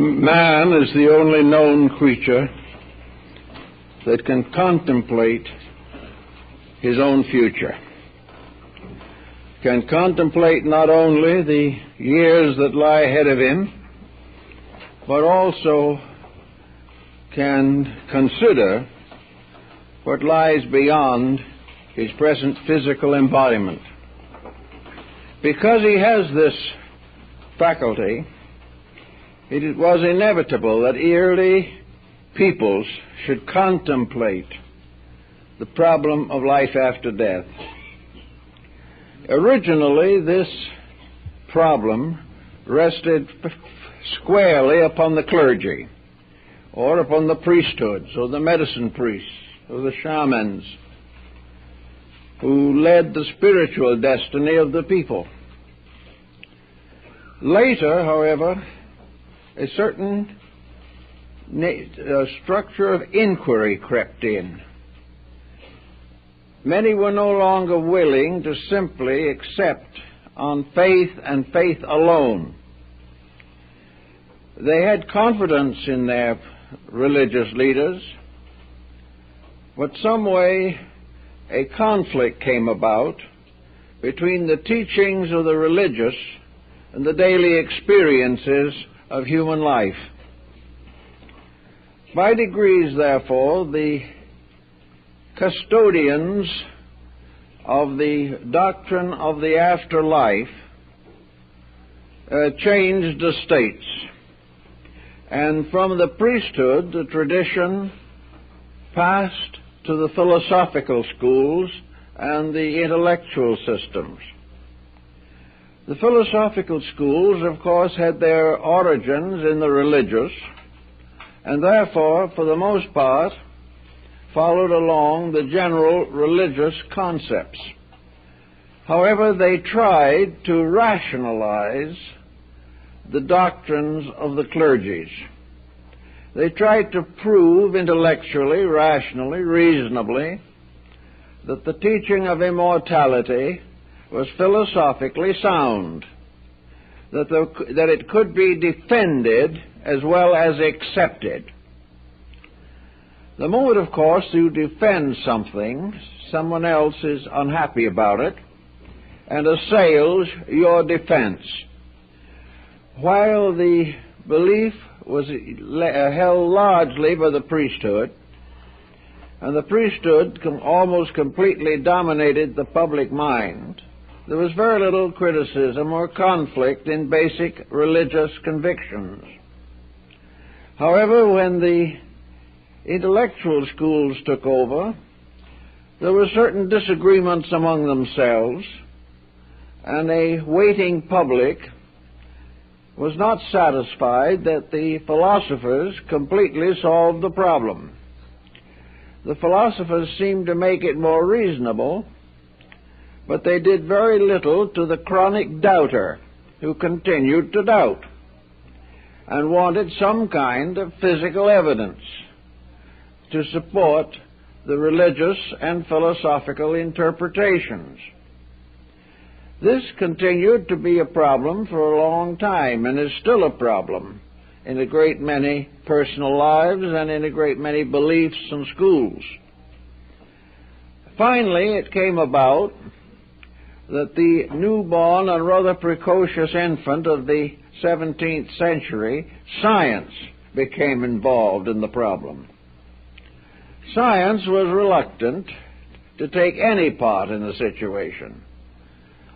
Man is the only known creature that can contemplate his own future, can contemplate not only the years that lie ahead of him, but also can consider what lies beyond his present physical embodiment. Because he has this faculty, it was inevitable that early peoples should contemplate the problem of life after death. Originally, this problem rested squarely upon the clergy, or upon the priesthoods, or the medicine priests, or the shamans, who led the spiritual destiny of the people. Later, however, a certain structure of inquiry crept in. Many were no longer willing to simply accept on faith and faith alone. They had confidence in their religious leaders, but some way a conflict came about between the teachings of the religious and the daily experiences of human life. By degrees, therefore, the custodians of the doctrine of the afterlife changed estates. And from the priesthood, the tradition passed to the philosophical schools and the intellectual systems. The philosophical schools, of course, had their origins in the religious, and therefore, for the most part, followed along the general religious concepts. However, they tried to rationalize the doctrines of the clergies. They tried to prove intellectually, rationally, reasonably, that the teaching of immortality was philosophically sound, that it could be defended as well as accepted. The moment, of course, you defend something, someone else is unhappy about it and assails your defense. While the belief was held largely by the priesthood, and the priesthood almost completely dominated the public mind, there was very little criticism or conflict in basic religious convictions. However, when the intellectual schools took over, there were certain disagreements among themselves, and a waiting public was not satisfied that the philosophers completely solved the problem. The philosophers seemed to make it more reasonable, but they did very little to the chronic doubter who continued to doubt and wanted some kind of physical evidence to support the religious and philosophical interpretations. This continued to be a problem for a long time and is still a problem in a great many personal lives and in a great many beliefs and schools. Finally, it came about that the newborn and rather precocious infant of the 17th century, science, became involved in the problem. Science was reluctant to take any part in the situation,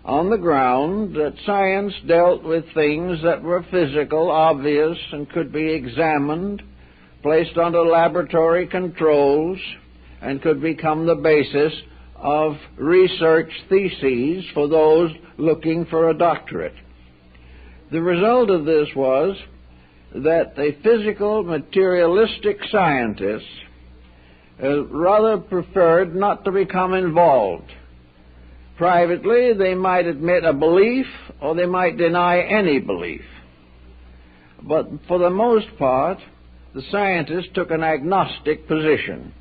on the ground that science dealt with things that were physical, obvious, and could be examined, placed under laboratory controls, and could become the basis of research theses for those looking for a doctorate. The result of this was that the physical, materialistic scientists rather preferred not to become involved. Privately, they might admit a belief, or they might deny any belief. But for the most part, the scientist took an agnostic position.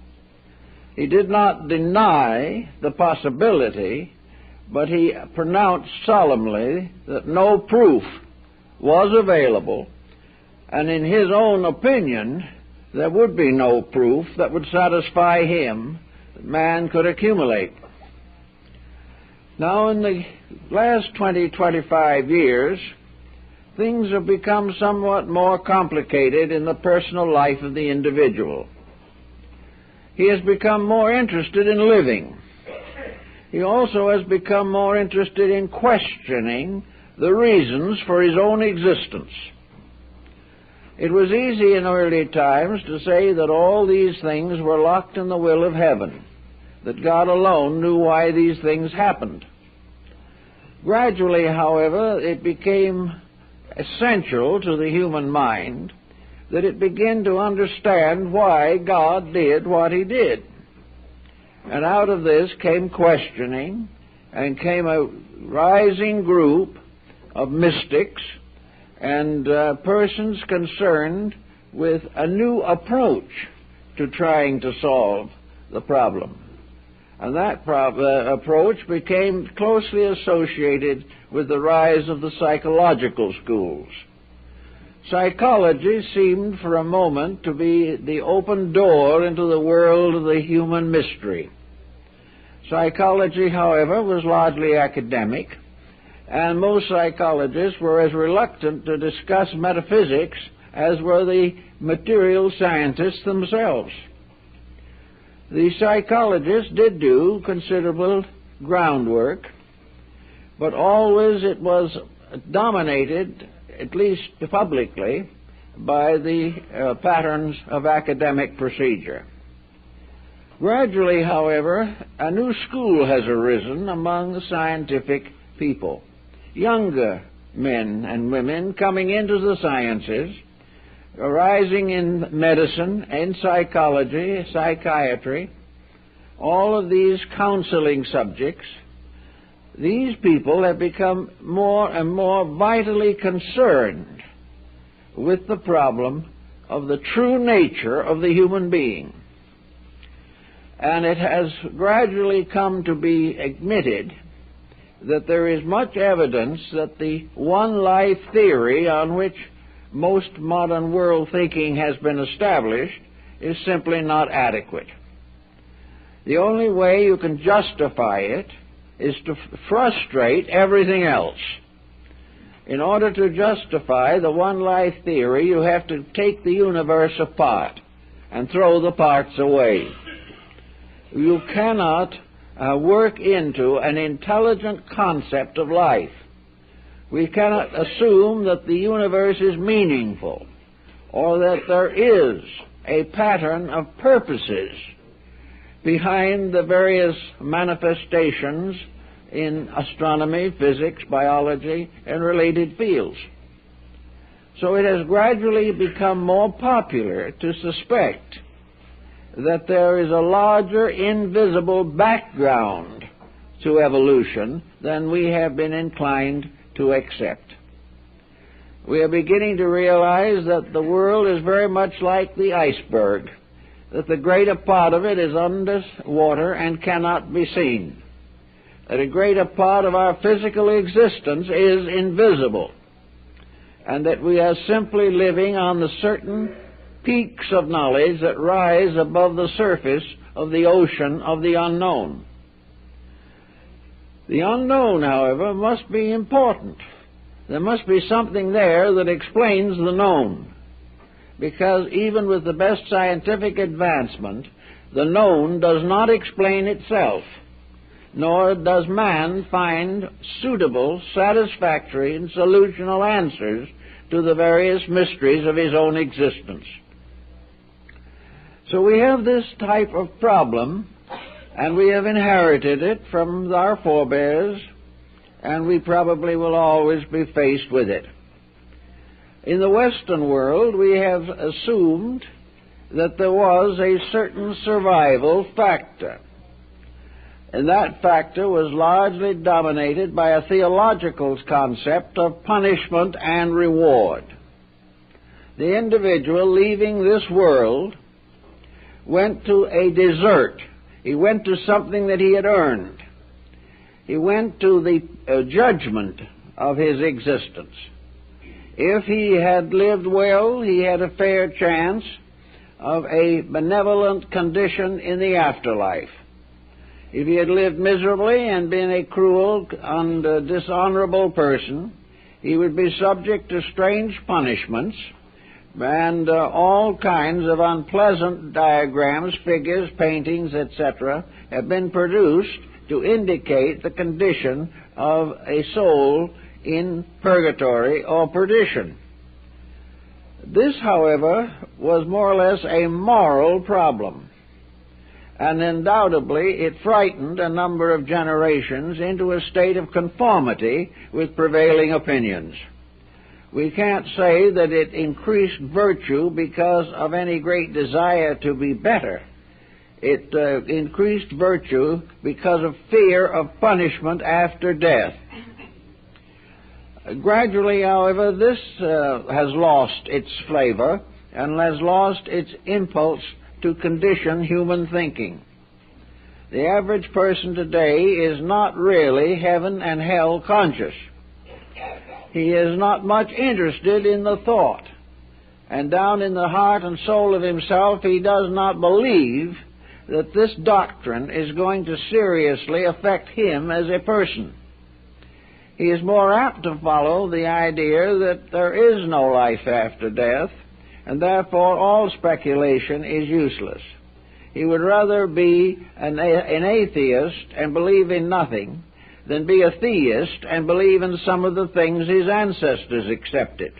He did not deny the possibility, but he pronounced solemnly that no proof was available and in his own opinion, there would be no proof that would satisfy him that man could accumulate. Now, in the last 25 years, things have become somewhat more complicated in the personal life of the individual. He has become more interested in living. He also has become more interested in questioning the reasons for his own existence. It was easy in early times to say that all these things were locked in the will of heaven, that God alone knew why these things happened. Gradually, however, it became essential to the human mind that it began to understand why God did what he did. And out of this came questioning, and came a rising group of mystics and persons concerned with a new approach to trying to solve the problem. And that approach became closely associated with the rise of the psychological schools. Psychology seemed for a moment to be the open door into the world of the human mystery. Psychology, however, was largely academic, and most psychologists were as reluctant to discuss metaphysics as were the material scientists themselves. The psychologists did do considerable groundwork, but always it was dominated, at least publicly, by the patterns of academic procedure. Gradually, however, a new school has arisen among the scientific people. Younger men and women coming into the sciences, arising in medicine, in psychology, psychiatry, all of these counseling subjects. These people have become more and more vitally concerned with the problem of the true nature of the human being. And it has gradually come to be admitted that there is much evidence that the one life theory on which most modern world thinking has been established is simply not adequate. The only way you can justify it is to frustrate everything else. In order to justify the one life theory, you have to take the universe apart and throw the parts away. You cannot work into an intelligent concept of life. We cannot assume that the universe is meaningful, or that there is a pattern of purposes behind the various manifestations in astronomy, physics, biology, and related fields. So it has gradually become more popular to suspect that there is a larger invisible background to evolution than we have been inclined to accept. We are beginning to realize that the world is very much like the iceberg, that the greater part of it is under water and cannot be seen, that a greater part of our physical existence is invisible, and that we are simply living on the certain peaks of knowledge that rise above the surface of the ocean of the unknown. The unknown, however, must be important. There must be something there that explains the known, because even with the best scientific advancement, the known does not explain itself, nor does man find suitable, satisfactory, and solutional answers to the various mysteries of his own existence. So we have this type of problem, and we have inherited it from our forebears, and we probably will always be faced with it. In the Western world, we have assumed that there was a certain survival factor, and that factor was largely dominated by a theological concept of punishment and reward. The individual leaving this world went to a desert. He went to something that he had earned. He went to the judgment of his existence. If he had lived well, he had a fair chance of a benevolent condition in the afterlife. If he had lived miserably and been a cruel and dishonorable person, he would be subject to strange punishments, and all kinds of unpleasant diagrams, figures, paintings, etc., have been produced to indicate the condition of a soul in purgatory or perdition. This, however, was more or less a moral problem, and undoubtedly it frightened a number of generations into a state of conformity with prevailing opinions. We can't say that it increased virtue because of any great desire to be better. It increased virtue because of fear of punishment after death. Gradually, however, this has lost its flavor and has lost its impulse to condition human thinking. The average person today is not really heaven and hell conscious. He is not much interested in the thought, and down in the heart and soul of himself he does not believe that this doctrine is going to seriously affect him as a person. He is more apt to follow the idea that there is no life after death, and therefore all speculation is useless. He would rather be an atheist and believe in nothing than be a theist and believe in some of the things his ancestors accepted.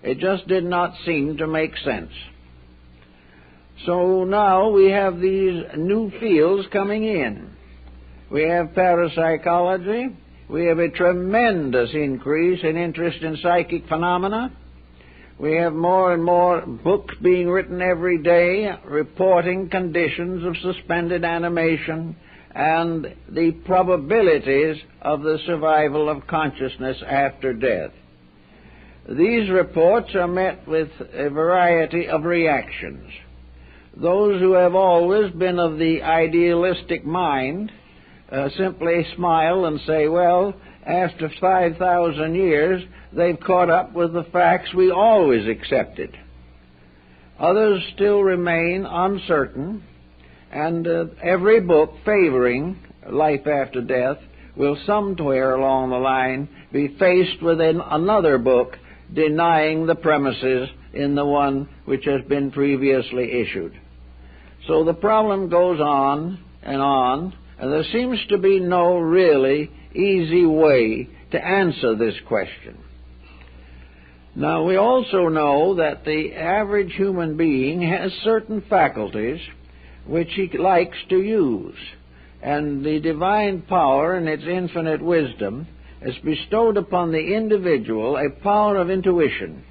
It just did not seem to make sense. So now we have these new fields coming in. We have parapsychology. We have a tremendous increase in interest in psychic phenomena. We have more and more books being written every day reporting conditions of suspended animation and the probabilities of the survival of consciousness after death. These reports are met with a variety of reactions. Those who have always been of the idealistic mind simply smile and say, well, after 5,000 years, they've caught up with the facts we always accepted. Others still remain uncertain, and every book favoring life after death will somewhere along the line be faced with another book denying the premises in the one which has been previously issued. So the problem goes on, and there seems to be no really easy way to answer this question. Now, we also know that the average human being has certain faculties which he likes to use, and the divine power in its infinite wisdom has bestowed upon the individual a power of intuition.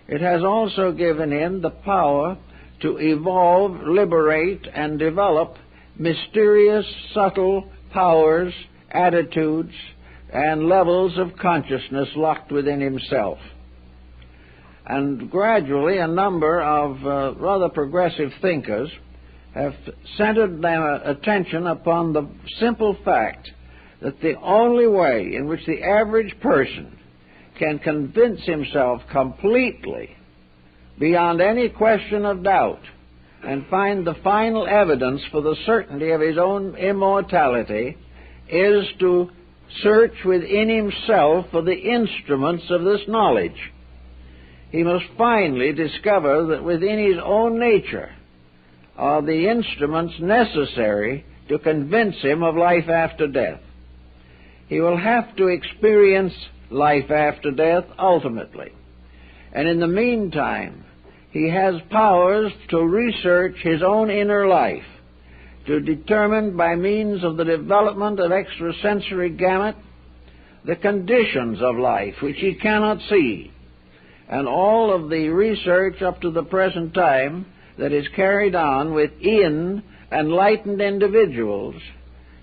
It has also given him the power to evolve, liberate, and develop mysterious, subtle powers, attitudes, and levels of consciousness locked within himself. And gradually a number of rather progressive thinkers have centered their attention upon the simple fact that the only way in which the average person can convince himself completely, beyond any question of doubt, and find the final evidence for the certainty of his own immortality is to search within himself for the instruments of this knowledge. He must finally discover that within his own nature are the instruments necessary to convince him of life after death. He will have to experience life after death ultimately. And in the meantime, he has powers to research his own inner life, to determine by means of the development of extrasensory gamut the conditions of life which he cannot see. And all of the research up to the present time that is carried on within enlightened individuals,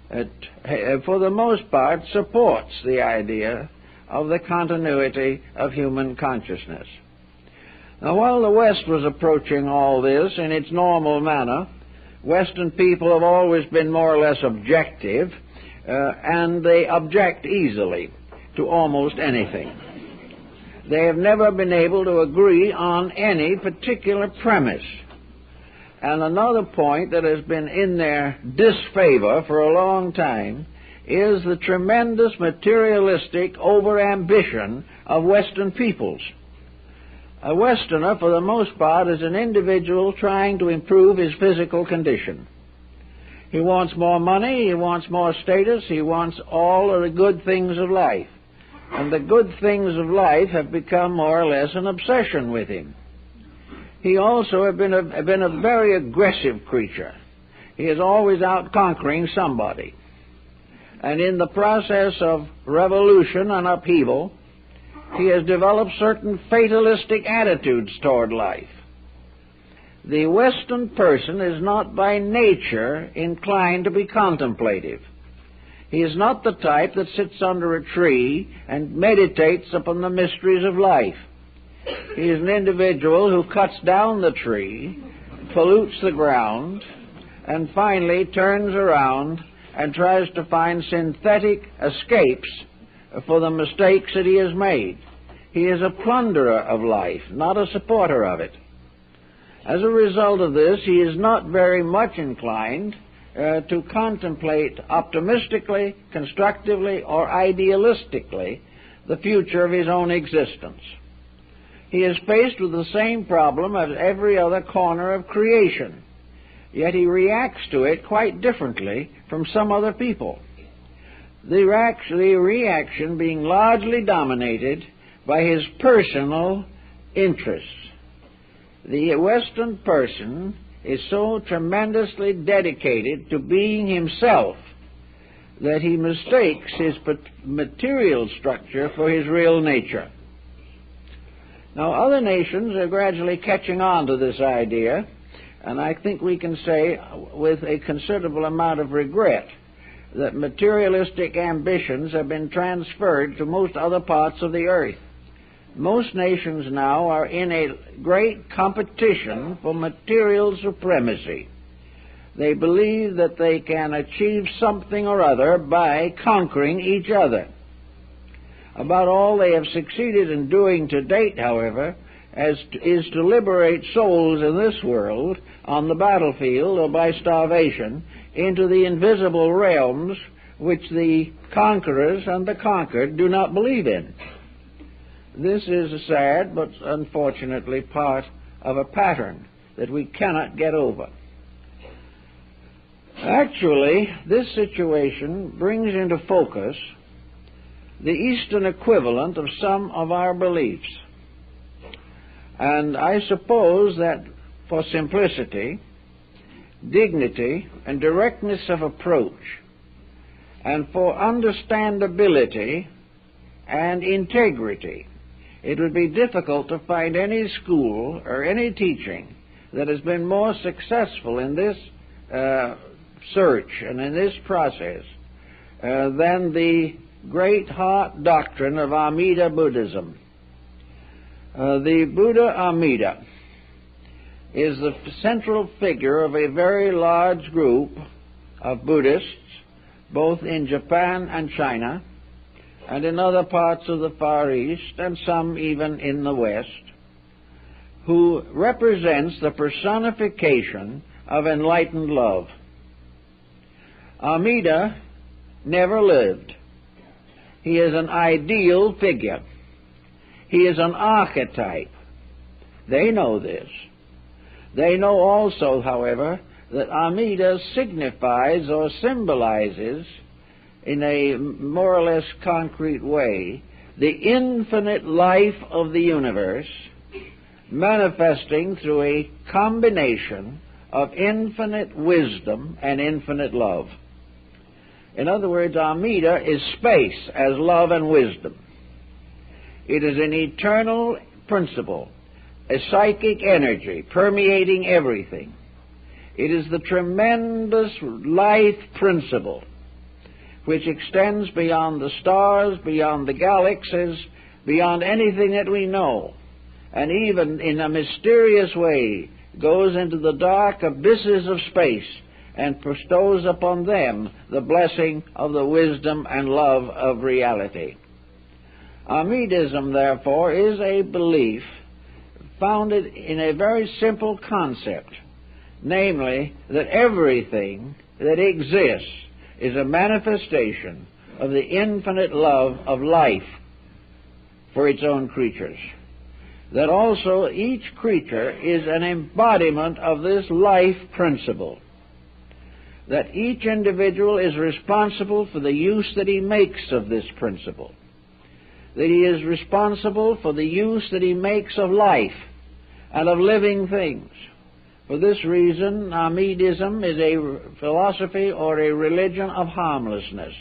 for the most part, supports the idea of the continuity of human consciousness. Now, while the West was approaching all this in its normal manner, Western people have always been more or less objective, and they object easily to almost anything. they have never been able to agree on any particular premise. And another point that has been in their disfavor for a long time is the tremendous materialistic overambition of Western peoples. A Westerner, for the most part, is an individual trying to improve his physical condition. He wants more money, he wants more status, he wants all of the good things of life. And the good things of life have become more or less an obsession with him. He also has been a very aggressive creature. He is always out conquering somebody. And in the process of revolution and upheaval, he has developed certain fatalistic attitudes toward life. The Western person is not by nature inclined to be contemplative. He is not the type that sits under a tree and meditates upon the mysteries of life. He is an individual who cuts down the tree, pollutes the ground, and finally turns around and tries to find synthetic escapes for the mistakes that he has made. He is a plunderer of life, not a supporter of it. As a result of this, he is not very much inclined to contemplate optimistically, constructively, or idealistically the future of his own existence. He is faced with the same problem as every other corner of creation, yet he reacts to it quite differently from some other people. The reaction being largely dominated by his personal interests. The Western person is so tremendously dedicated to being himself that he mistakes his material structure for his real nature. Now, other nations are gradually catching on to this idea, and I think we can say with a considerable amount of regret that materialistic ambitions have been transferred to most other parts of the earth. Most nations now are in a great competition for material supremacy. They believe that they can achieve something or other by conquering each other. About all they have succeeded in doing to date, however, is to liberate souls in this world on the battlefield or by starvation into the invisible realms which the conquerors and the conquered do not believe in. This is a sad but unfortunately part of a pattern that we cannot get over. Actually, this situation brings into focus the Eastern equivalent of some of our beliefs. And I suppose that for simplicity, dignity, and directness of approach, and for understandability and integrity, it would be difficult to find any school or any teaching that has been more successful in this search and in this process than the great heart doctrine of Amida Buddhism. The Buddha Amida is the central figure of a very large group of Buddhists, both in Japan and China, and in other parts of the Far East, and some even in the West, who represents the personification of enlightened love. Amida never lived. He is an ideal figure. He is an archetype. They know this. They know also, however, that Amida signifies or symbolizes in a more or less concrete way the infinite life of the universe, manifesting through a combination of infinite wisdom and infinite love. In other words, Amida is space as love and wisdom. It is an eternal principle, a psychic energy permeating everything. It is the tremendous life principle which extends beyond the stars, beyond the galaxies, beyond anything that we know, and even in a mysterious way goes into the dark abysses of space and bestows upon them the blessing of the wisdom and love of reality. Amidism, therefore, is a belief founded in a very simple concept, namely that everything that exists is a manifestation of the infinite love of life for its own creatures. That also each creature is an embodiment of this life principle. That each individual is responsible for the use that he makes of this principle. That he is responsible for the use that he makes of life and of living things. For this reason, Amidism is a philosophy or a religion of harmlessness.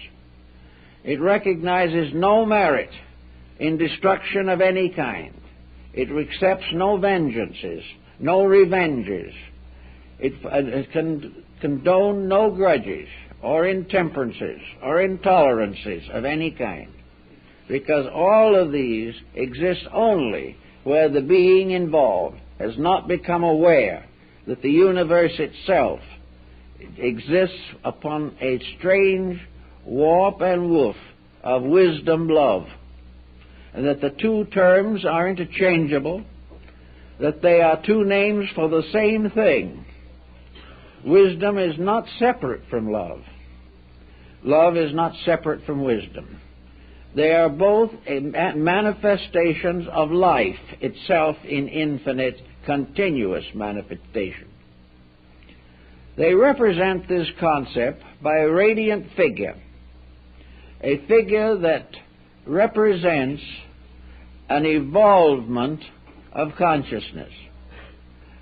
It recognizes no merit in destruction of any kind. It accepts no vengeances, no revenges. It can condone no grudges or intemperances or intolerances of any kind, because all of these exist only where the being involved has not become aware that the universe itself exists upon a strange warp and woof of wisdom love, and that the two terms are interchangeable, that they are two names for the same thing. Wisdom is not separate from love. Love is not separate from wisdom. They are both manifestations of life itself in infinite, continuous manifestation. They represent this concept by a radiant figure, a figure that represents an evolvement of consciousness.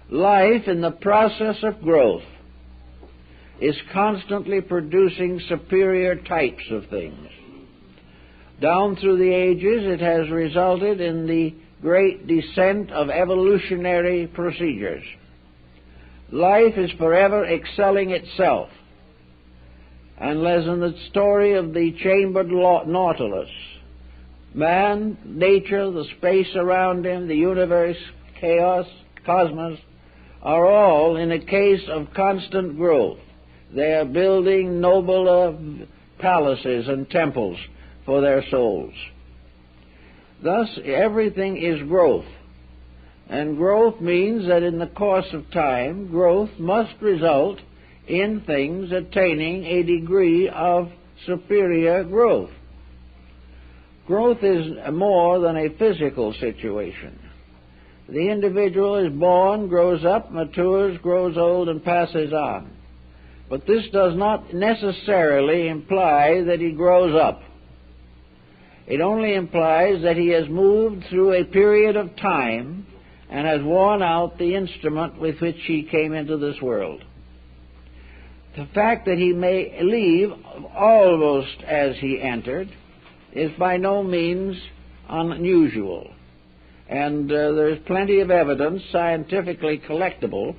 Life in the process of growth is constantly producing superior types of things. Down through the ages, it has resulted in the great descent of evolutionary procedures. Life is forever excelling itself. And as in the story of the chambered nautilus, man, nature, the space around him, the universe, chaos, cosmos, are all in a case of constant growth. They are building nobler palaces and temples for their souls. Thus, everything is growth. And growth means that in the course of time, growth must result in things attaining a degree of superior growth. Growth is more than a physical situation. The individual is born, grows up, matures, grows old, and passes on. But this does not necessarily imply that he grows up. It only implies that he has moved through a period of time and has worn out the instrument with which he came into this world. The fact that he may leave almost as he entered is by no means unusual. And there is plenty of evidence, scientifically collectible,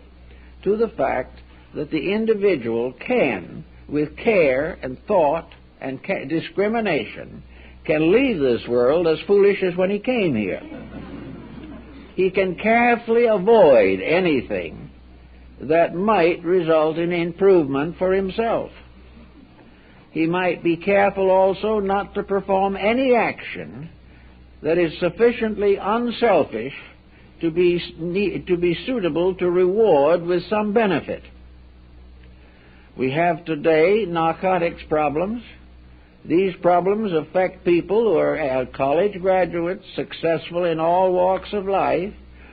to the fact that the individual can, with care and thought and discrimination, can leave this world as foolish as when he came here. He can carefully avoid anything that might result in improvement for himself. He might be careful also not to perform any action that is sufficiently unselfish to be suitable to reward with some benefit. We have today narcotics problems. These problems affect people who are college graduates, successful in all walks of life,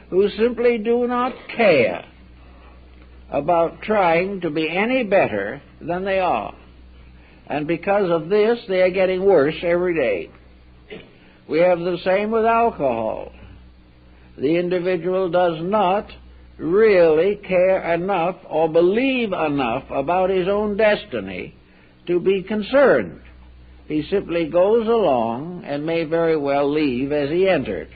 who simply do not care about trying to be any better than they are. And because of this, they are getting worse every day. We have the same with alcohol. The individual does not really care enough or believe enough about his own destiny to be concerned. He simply goes along and may very well leave as he entered,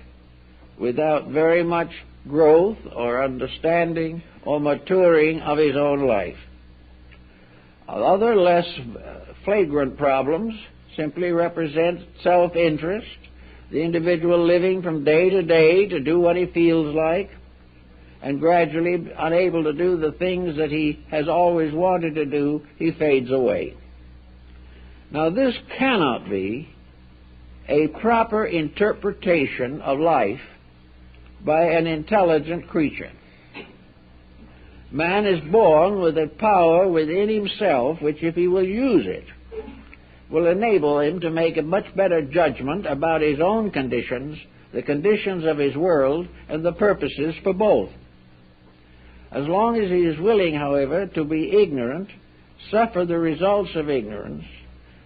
without very much growth or understanding or maturing of his own life. Other less flagrant problems simply represent self-interest, the individual living from day to day to do what he feels like, and gradually, unable to do the things that he has always wanted to do, he fades away. Now, this cannot be a proper interpretation of life by an intelligent creature. Man is born with a power within himself which, if he will use it, will enable him to make a much better judgment about his own conditions, the conditions of his world, and the purposes for both. As long as he is willing, however, to be ignorant, suffer the results of ignorance,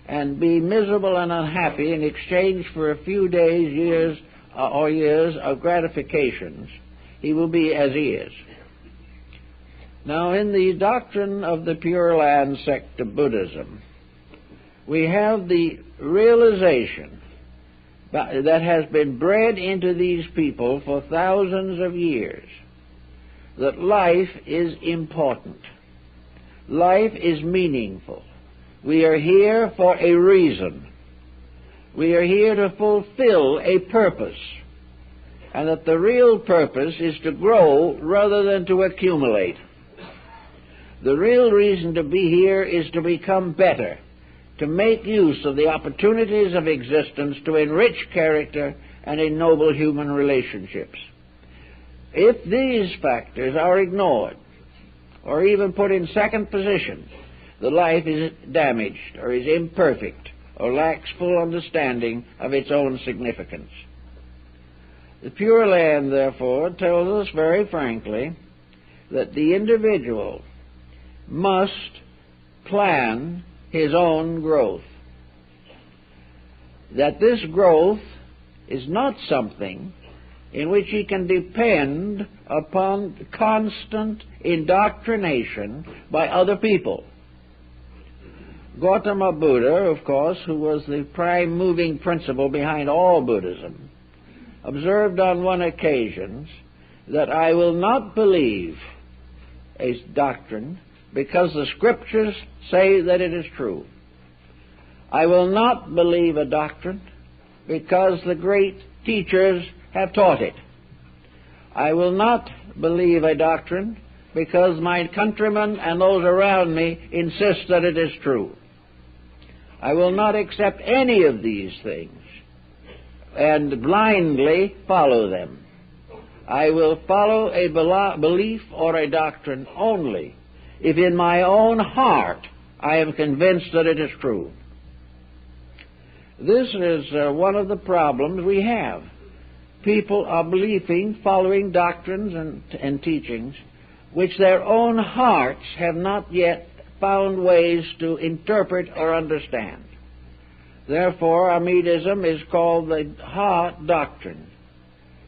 and be miserable and unhappy in exchange for a few days, years of gratifications, he will be as he is. Now, in the doctrine of the Pure Land sect of Buddhism, we have the realization that has been bred into these people for thousands of years that life is important. Life is meaningful. We are here for a reason. We are here to fulfill a purpose, and that the real purpose is to grow rather than to accumulate. The real reason to be here is to become better, to make use of the opportunities of existence to enrich character and ennoble human relationships. If these factors are ignored, or even put in second position, the life is damaged, or is imperfect, or lacks full understanding of its own significance. The Pure Land, therefore, tells us very frankly that the individual must plan his own growth. That this growth is not something in which he can depend upon constant indoctrination by other people. Gautama Buddha, of course, who was the prime moving principle behind all Buddhism, observed on one occasion that I will not believe a doctrine because the scriptures say that it is true. I will not believe a doctrine because the great teachers have taught it. I will not believe a doctrine because my countrymen and those around me insist that it is true. I will not accept any of these things and blindly follow them. I will follow a belief or a doctrine only if in my own heart I am convinced that it is true. This is one of the problems we have. People are following doctrines and teachings which their own hearts have not yet found ways to interpret or understand. Therefore, Amidism is called the heart doctrine.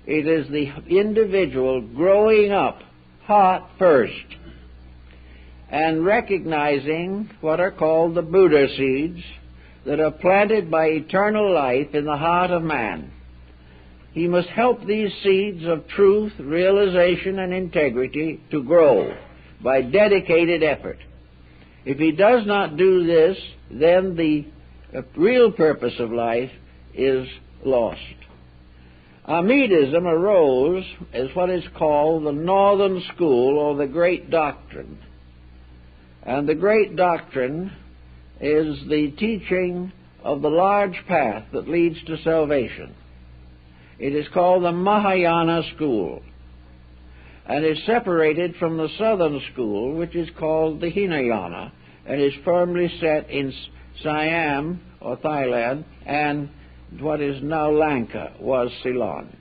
It is the individual growing up heart first and recognizing what are called the Buddha seeds that are planted by eternal life in the heart of man. He must help these seeds of truth, realization, and integrity to grow by dedicated effort. If he does not do this, then the real purpose of life is lost. Amidism arose as what is called the Northern School, or the Great Doctrine. And the Great Doctrine is the teaching of the large path that leads to salvation. It is called the Mahayana School, and is separated from the Southern School, which is called the Hinayana, and is firmly set in Siam, or Thailand, and what is now Lanka, was Ceylon.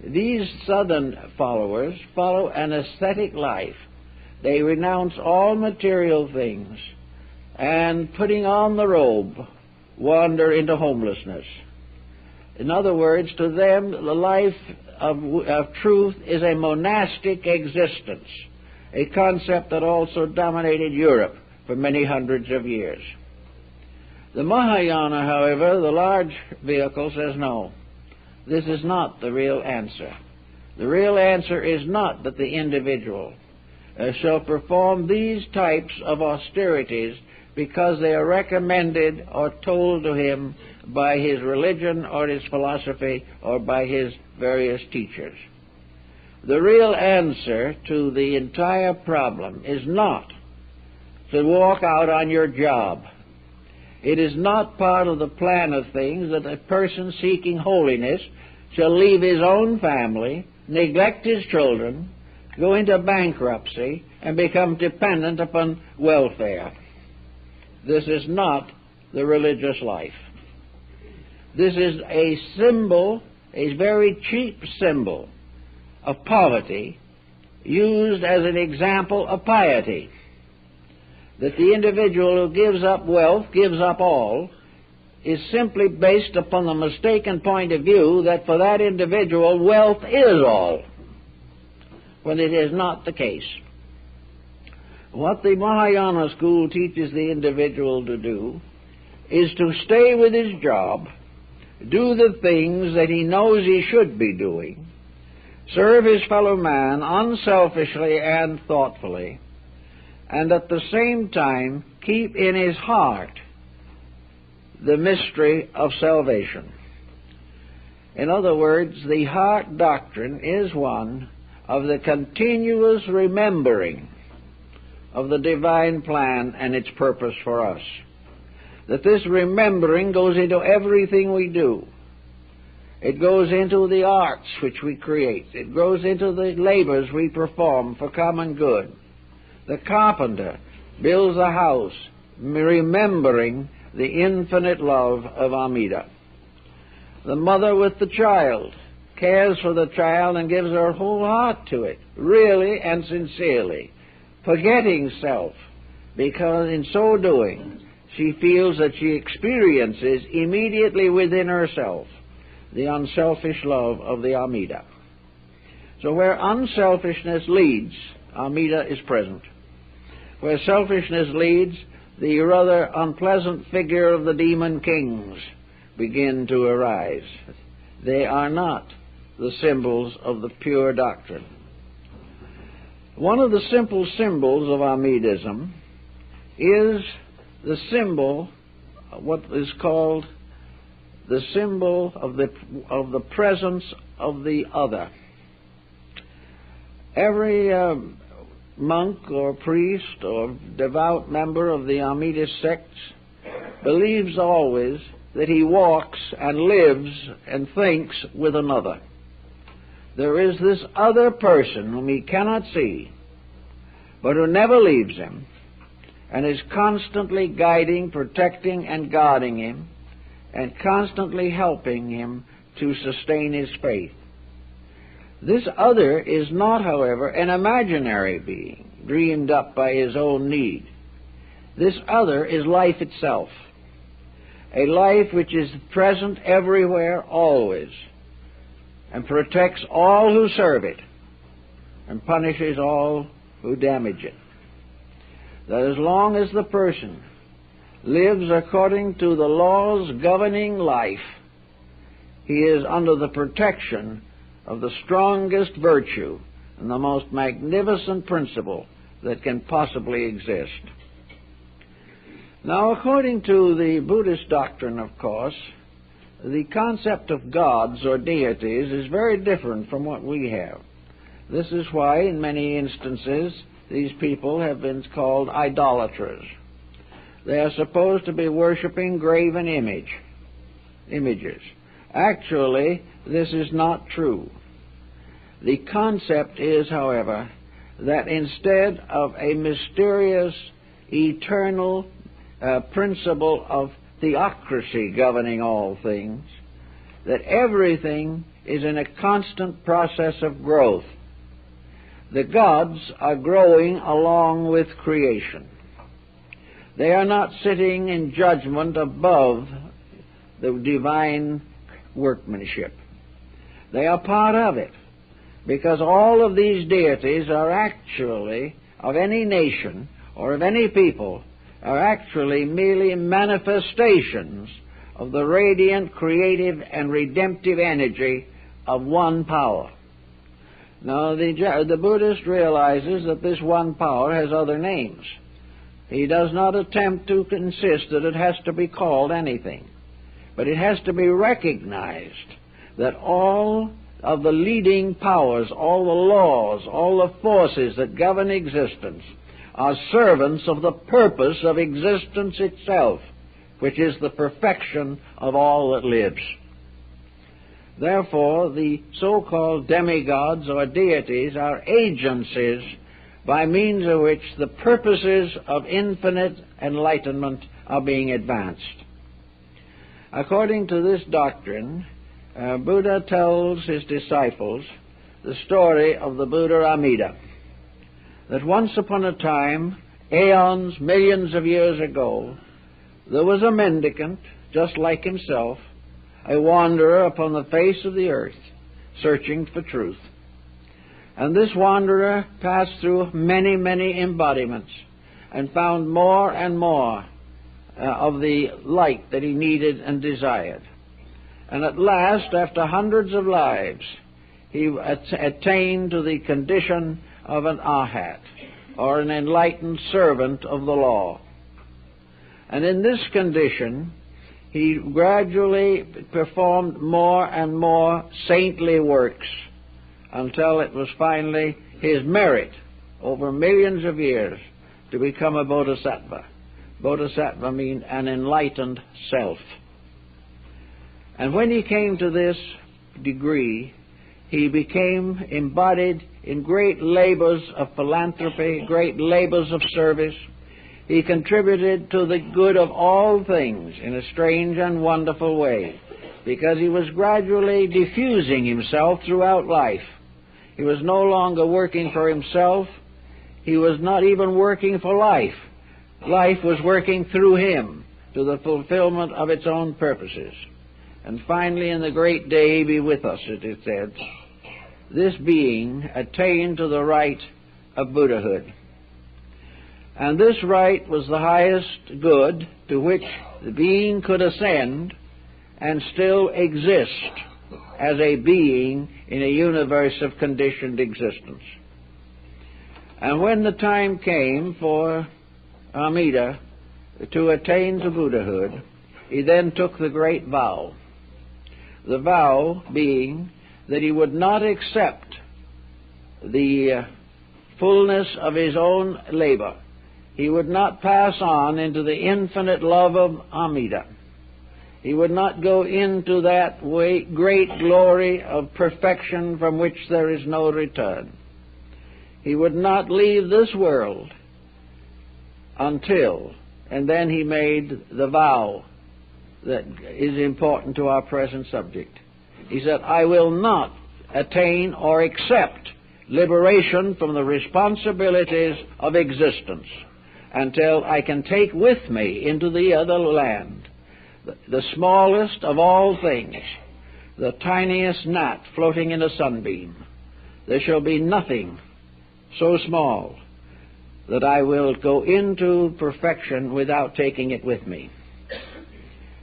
These southern followers follow an ascetic life. They renounce all material things, and putting on the robe, wander into homelessness. In other words, to them, the life of truth is a monastic existence, a concept that also dominated Europe for many hundreds of years. The Mahayana, however, the large vehicle, says no. This is not the real answer. The real answer is not that the individual shall perform these types of austerities because they are recommended or told to him by his religion or his philosophy or by his various teachers. The real answer to the entire problem is not to walk out on your job It is not part of the plan of things that a person seeking holiness shall leave his own family, neglect his children, go into bankruptcy, and become dependent upon welfare. This is not the religious life. This is a symbol, a very cheap symbol of poverty, used as an example of piety. That the individual who gives up wealth, gives up all, is simply based upon the mistaken point of view that for that individual wealth is all, when it is not the case. What the Mahayana school teaches the individual to do is to stay with his job, do the things that he knows he should be doing, serve his fellow man unselfishly and thoughtfully, and at the same time keep in his heart the mystery of salvation. In other words, the heart doctrine is one of the continuous remembering of the divine plan and its purpose for us. That this remembering goes into everything we do. It goes into the arts which we create. It goes into the labors we perform for common good. The carpenter builds a house remembering the infinite love of Amida. The mother with the child cares for the child and gives her whole heart to it, really and sincerely, forgetting self, because in so doing she feels that she experiences immediately within herself the unselfish love of the Amida. So where unselfishness leads, Amida is present. Where selfishness leads, the rather unpleasant figure of the demon kings begin to arise. They are not the symbols of the pure doctrine. One of the simple symbols of Amidism is the symbol, what is called the symbol of the presence of the other. Every monk or priest or devout member of the Amidist sects believes always that he walks and lives and thinks with another. There is this other person whom he cannot see, but who never leaves him and is constantly guiding, protecting, and guarding him, and constantly helping him to sustain his faith. This other is not, however, an imaginary being dreamed up by his own need. This other is life itself, a life which is present everywhere, always, and protects all who serve it, and punishes all who damage it. That as long as the person lives according to the laws governing life, he is under the protection of the strongest virtue and the most magnificent principle that can possibly exist. Now, according to the Buddhist doctrine, of course, the concept of gods or deities is very different from what we have. This is why, in many instances, these people have been called idolaters. They are supposed to be worshiping graven images. Actually, this is not true. The concept is, however, that instead of a mysterious, eternal principle of theocracy governing all things, that everything is in a constant process of growth. The gods are growing along with creation. They are not sitting in judgment above the divine workmanship. They are part of it, because all of these deities are actually, of any nation or of any people, are actually merely manifestations of the radiant, creative, and redemptive energy of one power. Now, the Buddhist realizes that this one power has other names. He does not attempt to insist that it has to be called anything, but it has to be recognized that all of the leading powers, all the laws, all the forces that govern existence are servants of the purpose of existence itself, which is the perfection of all that lives. Therefore, the so-called demigods or deities are agencies by means of which the purposes of infinite enlightenment are being advanced. According to this doctrine, Buddha tells his disciples the story of the Buddha Amida, that once upon a time, aeons, millions of years ago, there was a mendicant, just like himself, a wanderer upon the face of the earth, searching for truth. And this wanderer passed through many, many embodiments and found more and more of the light that he needed and desired. And at last, after hundreds of lives, he attained to the condition of an arhat, or an enlightened servant of the law. And in this condition, he gradually performed more and more saintly works until it was finally his merit over millions of years to become a bodhisattva. Bodhisattva means an enlightened self. And when he came to this degree, he became embodied in great labors of philanthropy, great labors of service. He contributed to the good of all things in a strange and wonderful way, because he was gradually diffusing himself throughout life. He was no longer working for himself. He was not even working for life. Life was working through him to the fulfillment of its own purposes. And finally, in the great day be with us, it is said, this being attained to the right of Buddhahood. And this right was the highest good to which the being could ascend and still exist as a being in a universe of conditioned existence. And when the time came for Amida to attain to Buddhahood, he then took the great vow. The vow being that he would not accept the fullness of his own labor. He would not pass on into the infinite love of Amida. He would not go into that great glory of perfection from which there is no return. He would not leave this world until, and then he made the vow that is important to our present subject. He said, I will not attain or accept liberation from the responsibilities of existence until I can take with me into the other land the smallest of all things, the tiniest gnat floating in a sunbeam. There shall be nothing so small that I will go into perfection without taking it with me.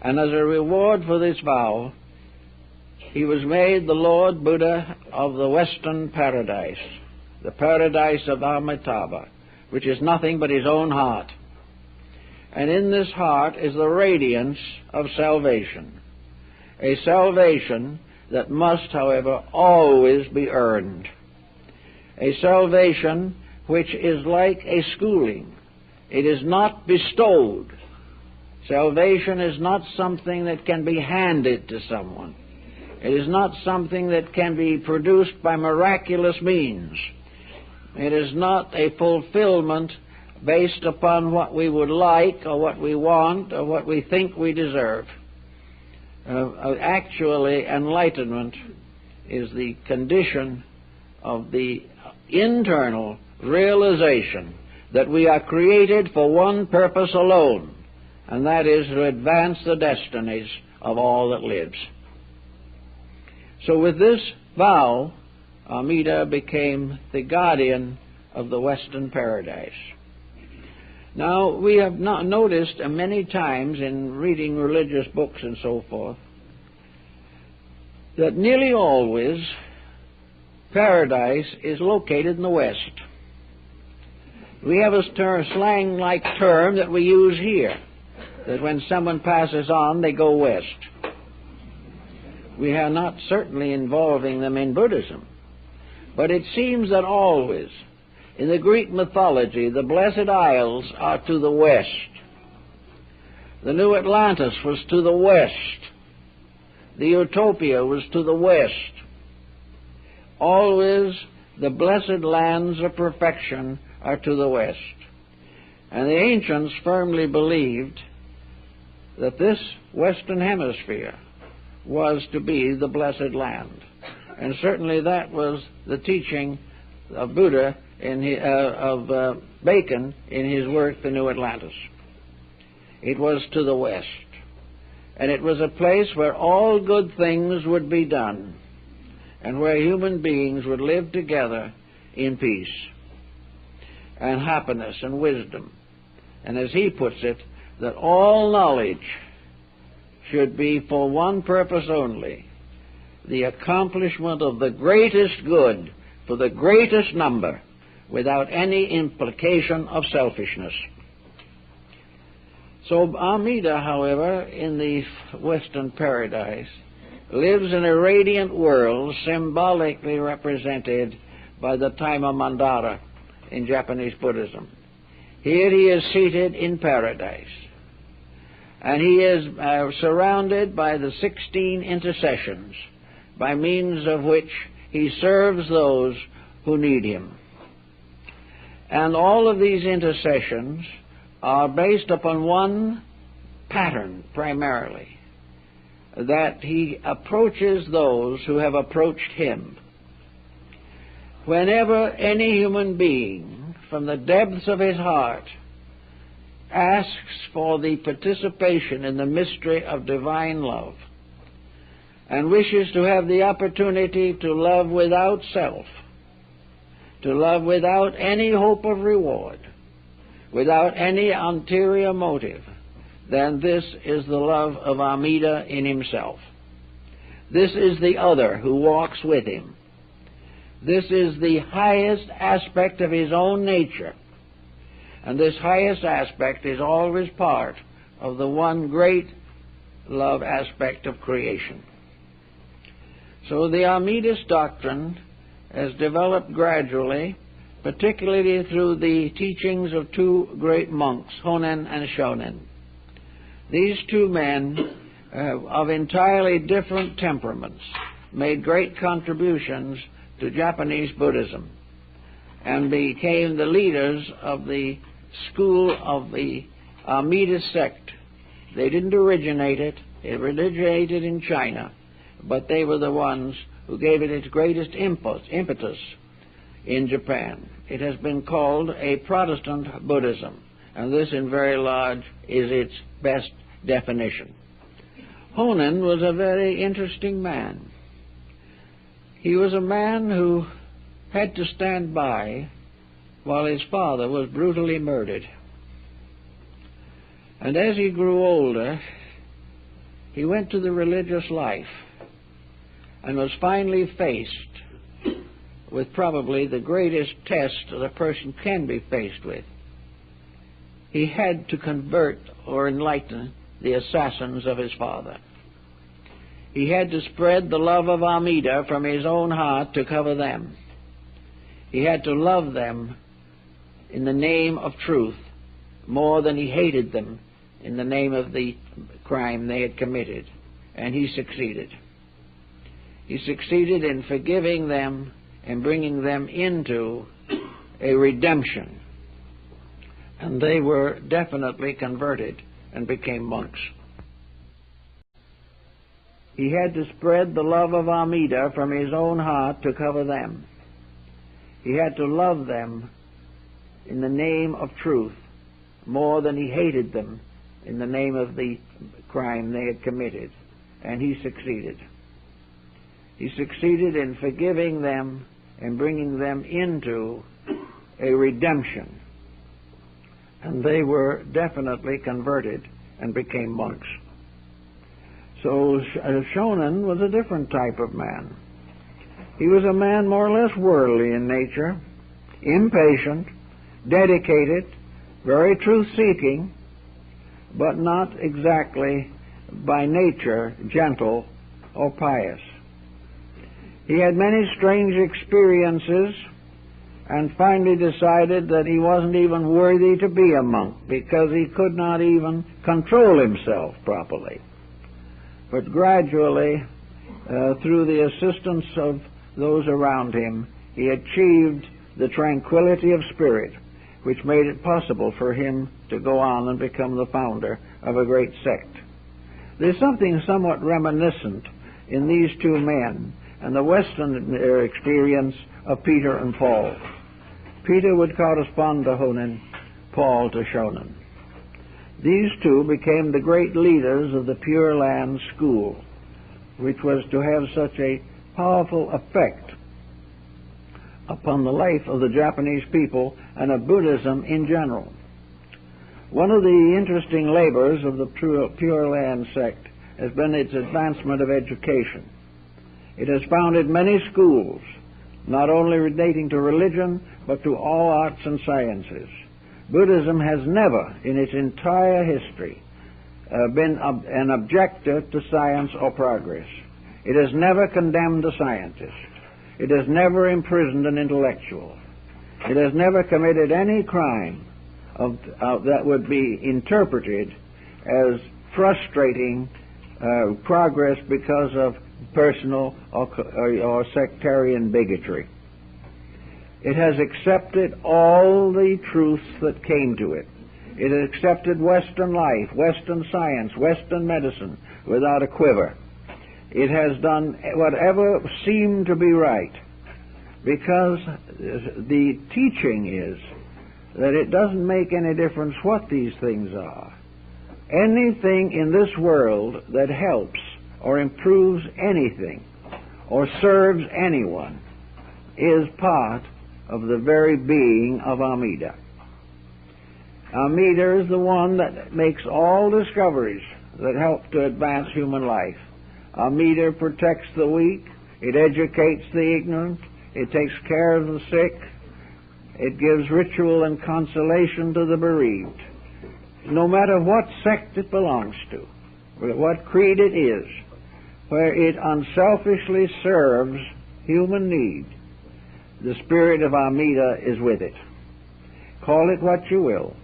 And as a reward for this vow, he was made the Lord Buddha of the Western Paradise, the paradise of Amitabha, which is nothing but his own heart. And in this heart is the radiance of salvation, a salvation that must, however, always be earned, a salvation which is like a schooling. It is not bestowed. Salvation is not something that can be handed to someone. It is not something that can be produced by miraculous means. It is not a fulfillment based upon what we would like or what we want or what we think we deserve. Actually, enlightenment is the condition of the internal realization that we are created for one purpose alone, and that is to advance the destinies of all that lives. So with this vow, Amida became the guardian of the Western Paradise. Now, we have not noticed many times in reading religious books and so forth that nearly always paradise is located in the West. We have a slang-like term that we use here, that when someone passes on, they go west. We are not certainly involving them in Buddhism, but it seems that always, in the Greek mythology, the Blessed Isles are to the west. The new Atlantis was to the west. The Utopia was to the west. Always the blessed lands of perfection are to the west. And the ancients firmly believed that this Western Hemisphere was to be the blessed land. And certainly that was the teaching of Buddha, of Bacon, in his work, The New Atlantis. It was to the west. And it was a place where all good things would be done, and where human beings would live together in peace and happiness and wisdom. And as he puts it, that all knowledge should be for one purpose only, the accomplishment of the greatest good for the greatest number, without any implication of selfishness. So Amida, however, in the Western paradise, lives in a radiant world symbolically represented by the Taima Mandara in Japanese Buddhism. Here he is seated in paradise, and he is surrounded by the 16 intercessions, by means of which he serves those who need him. And all of these intercessions are based upon one pattern primarily, that he approaches those who have approached him. Whenever any human being, from the depths of his heart, asks for the participation in the mystery of divine love, and wishes to have the opportunity to love without self, to love without any hope of reward, without any ulterior motive, then this is the love of Amida in himself. This is the other who walks with him. This is the highest aspect of his own nature, and this highest aspect is always part of the one great love aspect of creation. So the Buddhist doctrine has developed gradually, particularly through the teachings of two great monks, Honen and Shonen. These two men of entirely different temperaments made great contributions to Japanese Buddhism and became the leaders of the school of the Amida sect. They didn't originate it. It originated in China, but they were the ones who gave it its greatest impetus in Japan. It has been called a Protestant Buddhism, and this in very large is its best definition. Honen was a very interesting man. He was a man who had to stand by while his father was brutally murdered. And as he grew older, he went to the religious life and was finally faced with probably the greatest test that a person can be faced with. He had to convert or enlighten the assassins of his father. He had to spread the love of Amida from his own heart to cover them. He had to love them in the name of truth more than he hated them in the name of the crime they had committed. And he succeeded. He succeeded in forgiving them and bringing them into a redemption. And they were definitely converted and became monks. He had to spread the love of Amida from his own heart to cover them. He had to love them in the name of truth more than he hated them in the name of the crime they had committed. And he succeeded. He succeeded in forgiving them and bringing them into a redemption. And they were definitely converted and became monks. So Shonen was a different type of man. He was a man more or less worldly in nature, impatient, dedicated, very truth-seeking, but not exactly by nature gentle or pious. He had many strange experiences and finally decided that he wasn't even worthy to be a monk because he could not even control himself properly. But gradually, through the assistance of those around him, he achieved the tranquility of spirit which made it possible for him to go on and become the founder of a great sect. There's something somewhat reminiscent in these two men and the Western experience of Peter and Paul. Peter would correspond to Honen, Paul to Shonen. These two became the great leaders of the Pure Land school, which was to have such a powerful effect upon the life of the Japanese people and of Buddhism in general. One of the interesting labors of the Pure Land sect has been its advancement of education. It has founded many schools, not only relating to religion, but to all arts and sciences. Buddhism has never, in its entire history, been an objector to science or progress. It has never condemned a scientist. It has never imprisoned an intellectual. It has never committed any crime that would be interpreted as frustrating progress because of personal or sectarian bigotry. It has accepted all the truths that came to it. It has accepted Western life, Western science, Western medicine without a quiver. It has done whatever seemed to be right, because the teaching is that it doesn't make any difference what these things are. Anything in this world that helps or improves anything or serves anyone is part of the very being of Amida. Amida is the one that makes all discoveries that help to advance human life. Amida protects the weak, it educates the ignorant, it takes care of the sick, it gives ritual and consolation to the bereaved. No matter what sect it belongs to, what creed it is, where it unselfishly serves human need, the spirit of Amida is with it. Call it what you will.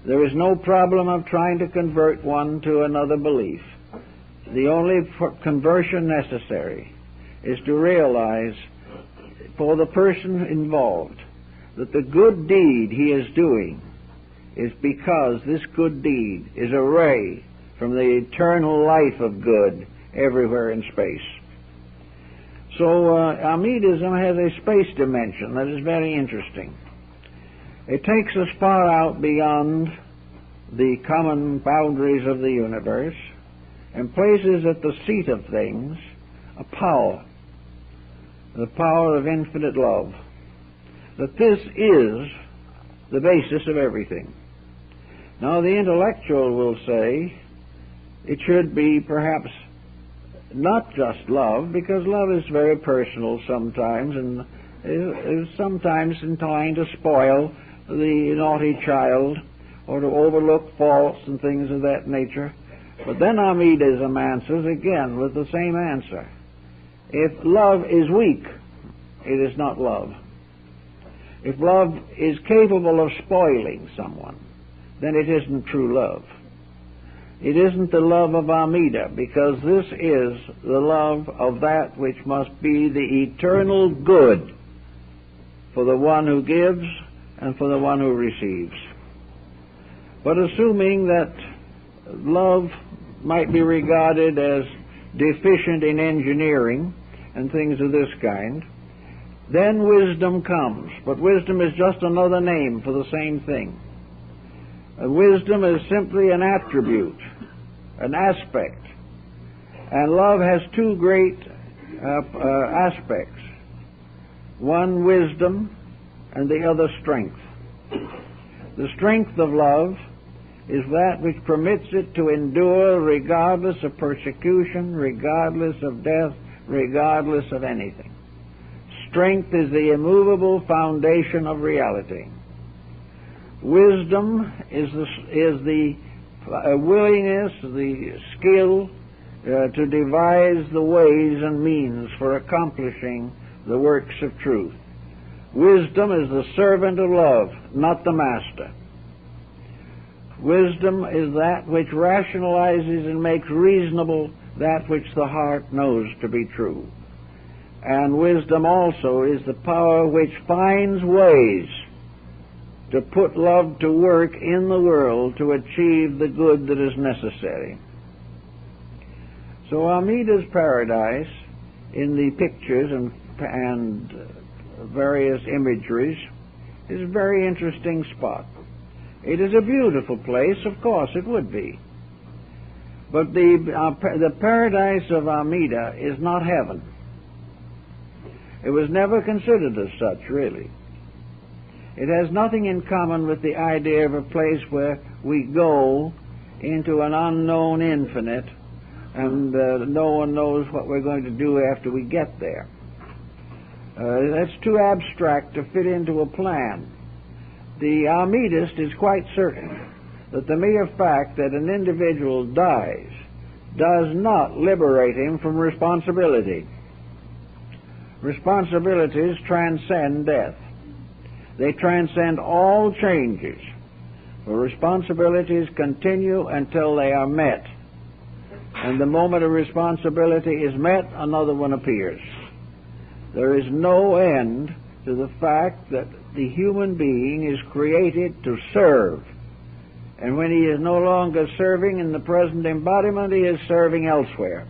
There is no problem of trying to convert one to another belief. The only conversion necessary is to realize for the person involved that the good deed he is doing is because this good deed is a ray from the eternal life of good everywhere in space. So Amidism has a space dimension that is very interesting. It takes us far out beyond the common boundaries of the universe and places at the seat of things a power, the power of infinite love, that this is the basis of everything. Now the intellectual will say it should be perhaps not just love, because love is very personal sometimes and is sometimes inclined to spoil the naughty child or to overlook faults and things of that nature. But then Amidism answers again with the same answer. If love is weak, it is not love. If love is capable of spoiling someone, then it isn't true love. It isn't the love of Amida, because this is the love of that which must be the eternal good for the one who gives and for the one who receives. But assuming that love might be regarded as deficient in engineering and things of this kind, then wisdom comes. But wisdom is just another name for the same thing. Wisdom is simply an attribute, an aspect. And love has two great aspects. One, wisdom, and the other, strength. The strength of love is that which permits it to endure regardless of persecution, regardless of death, regardless of anything. Strength is the immovable foundation of reality. Wisdom is the willingness, the skill to devise the ways and means for accomplishing the works of truth. Wisdom is the servant of love, not the master. Wisdom is that which rationalizes and makes reasonable that which the heart knows to be true. And wisdom also is the power which finds ways to put love to work in the world to achieve the good that is necessary. So Amida's paradise, in the pictures and various imageries, is a very interesting spot. It is a beautiful place, of course it would be. But the paradise of Amida is not heaven. It was never considered as such, really. It has nothing in common with the idea of a place where we go into an unknown infinite and no one knows what we're going to do after we get there. That's too abstract to fit into a plan. The Amidist is quite certain that the mere fact that an individual dies does not liberate him from responsibility. Responsibilities transcend death. They transcend all changes, for responsibilities continue until they are met. And the moment a responsibility is met, another one appears. There is no end to the fact that the human being is created to serve. And when he is no longer serving in the present embodiment, he is serving elsewhere.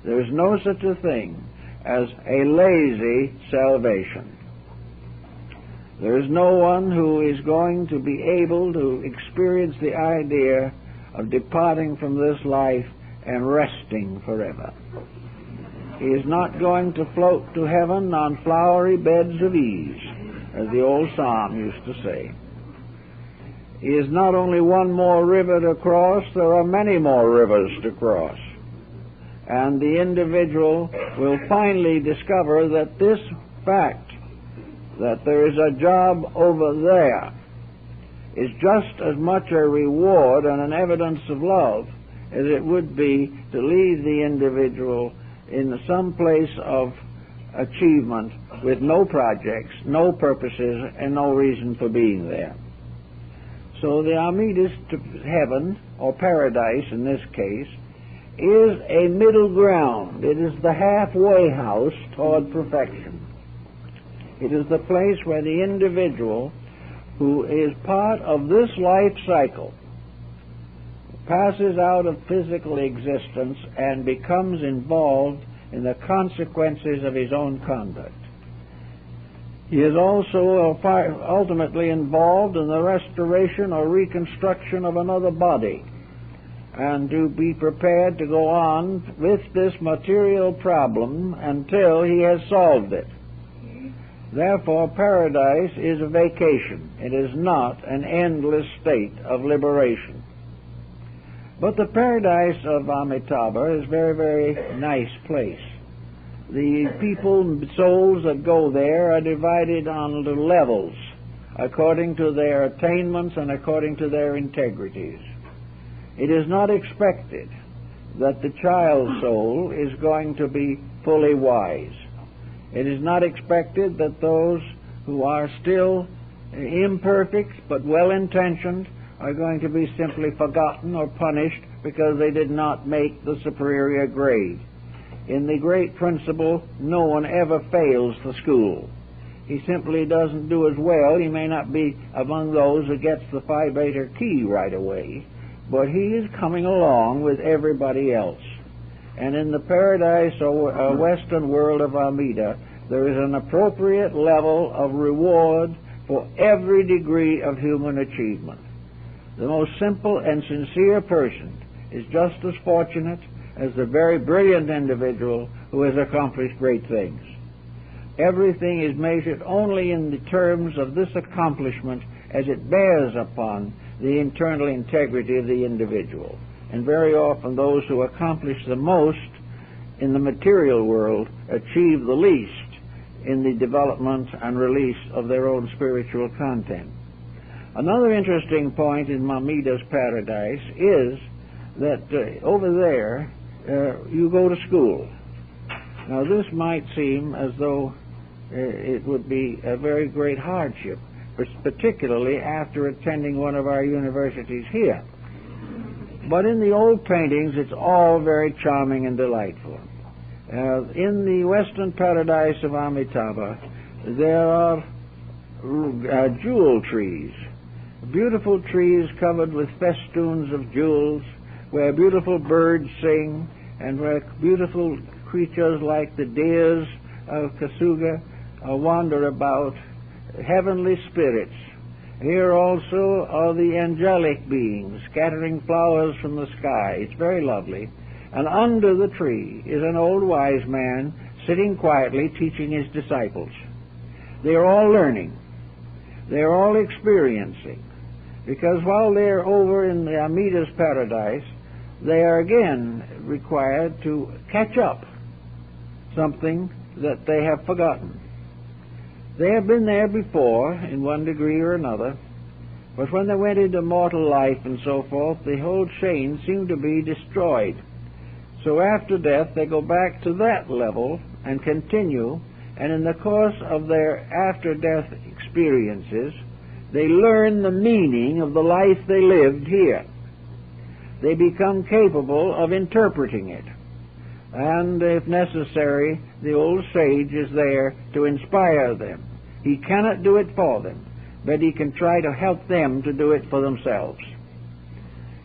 There is no such a thing as a lazy salvation. There is no one who is going to be able to experience the idea of departing from this life and resting forever. He is not going to float to heaven on flowery beds of ease, as the old psalm used to say. He is not only one more river to cross, there are many more rivers to cross. And the individual will finally discover that this fact, that there is a job over there, is just as much a reward and an evidence of love as it would be to leave the individual in some place of achievement with no projects, no purposes, and no reason for being there. So the Amidist heaven, or paradise in this case, is a middle ground. It is the halfway house toward perfection. It is the place where the individual who is part of this life cycle passes out of physical existence and becomes involved in the consequences of his own conduct. He is also ultimately involved in the restoration or reconstruction of another body, and to be prepared to go on with this material problem until he has solved it. Therefore, paradise is a vacation. It is not an endless state of liberation. But the paradise of Amitabha is a very, very nice place. The people, souls that go there are divided on the levels according to their attainments and according to their integrities. It is not expected that the child soul is going to be fully wise. It is not expected that those who are still imperfect but well-intentioned are going to be simply forgotten or punished because they did not make the superior grade. In the great principle, no one ever fails the school. He simply doesn't do as well. He may not be among those who gets the Phi Beta key right away, but he is coming along with everybody else. And in the paradise or western world of Amida, there is an appropriate level of reward for every degree of human achievement. The most simple and sincere person is just as fortunate as the very brilliant individual who has accomplished great things. Everything is measured only in the terms of this accomplishment as it bears upon the internal integrity of the individual. And very often those who accomplish the most in the material world achieve the least in the development and release of their own spiritual content. Another interesting point in Amida's paradise is that over there you go to school. Now this might seem as though it would be a very great hardship, particularly after attending one of our universities here. But in the old paintings, it's all very charming and delightful. In the Western Paradise of Amitabha, there are jewel trees, beautiful trees covered with festoons of jewels, where beautiful birds sing, and where beautiful creatures like the deers of Kasuga wander about, heavenly spirits. Here also are the angelic beings scattering flowers from the sky. It's very lovely. And under the tree is an old wise man sitting quietly teaching his disciples. They are all learning. They are all experiencing. Because while they're over in the Amida's paradise, they are again required to catch up something that they have forgotten. They have been there before in one degree or another, but when they went into mortal life and so forth, the whole chain seemed to be destroyed. So after death, they go back to that level and continue, and in the course of their after-death experiences, they learn the meaning of the life they lived here. They become capable of interpreting it. And if necessary, the old sage is there to inspire them. He cannot do it for them, but he can try to help them to do it for themselves.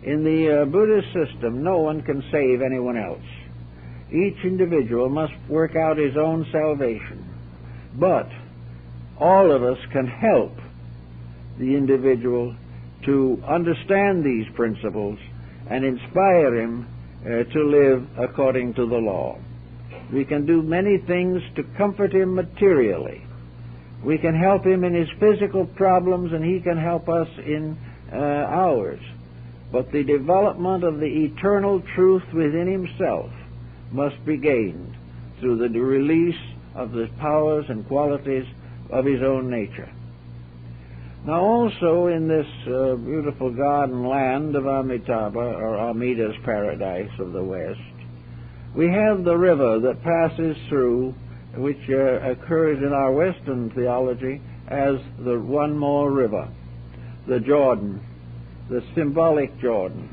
In the Buddhist system, no one can save anyone else. Each individual must work out his own salvation. But all of us can help the individual to understand these principles and inspire him to live according to the law. We can do many things to comfort him materially. We can help him in his physical problems, and he can help us in ours. But the development of the eternal truth within himself must be gained through the release of the powers and qualities of his own nature. Now also in this beautiful garden land of Amitabha, or Amida's paradise of the West, we have the river that passes through, which occurs in our Western theology as the one more river, the Jordan, the symbolic Jordan,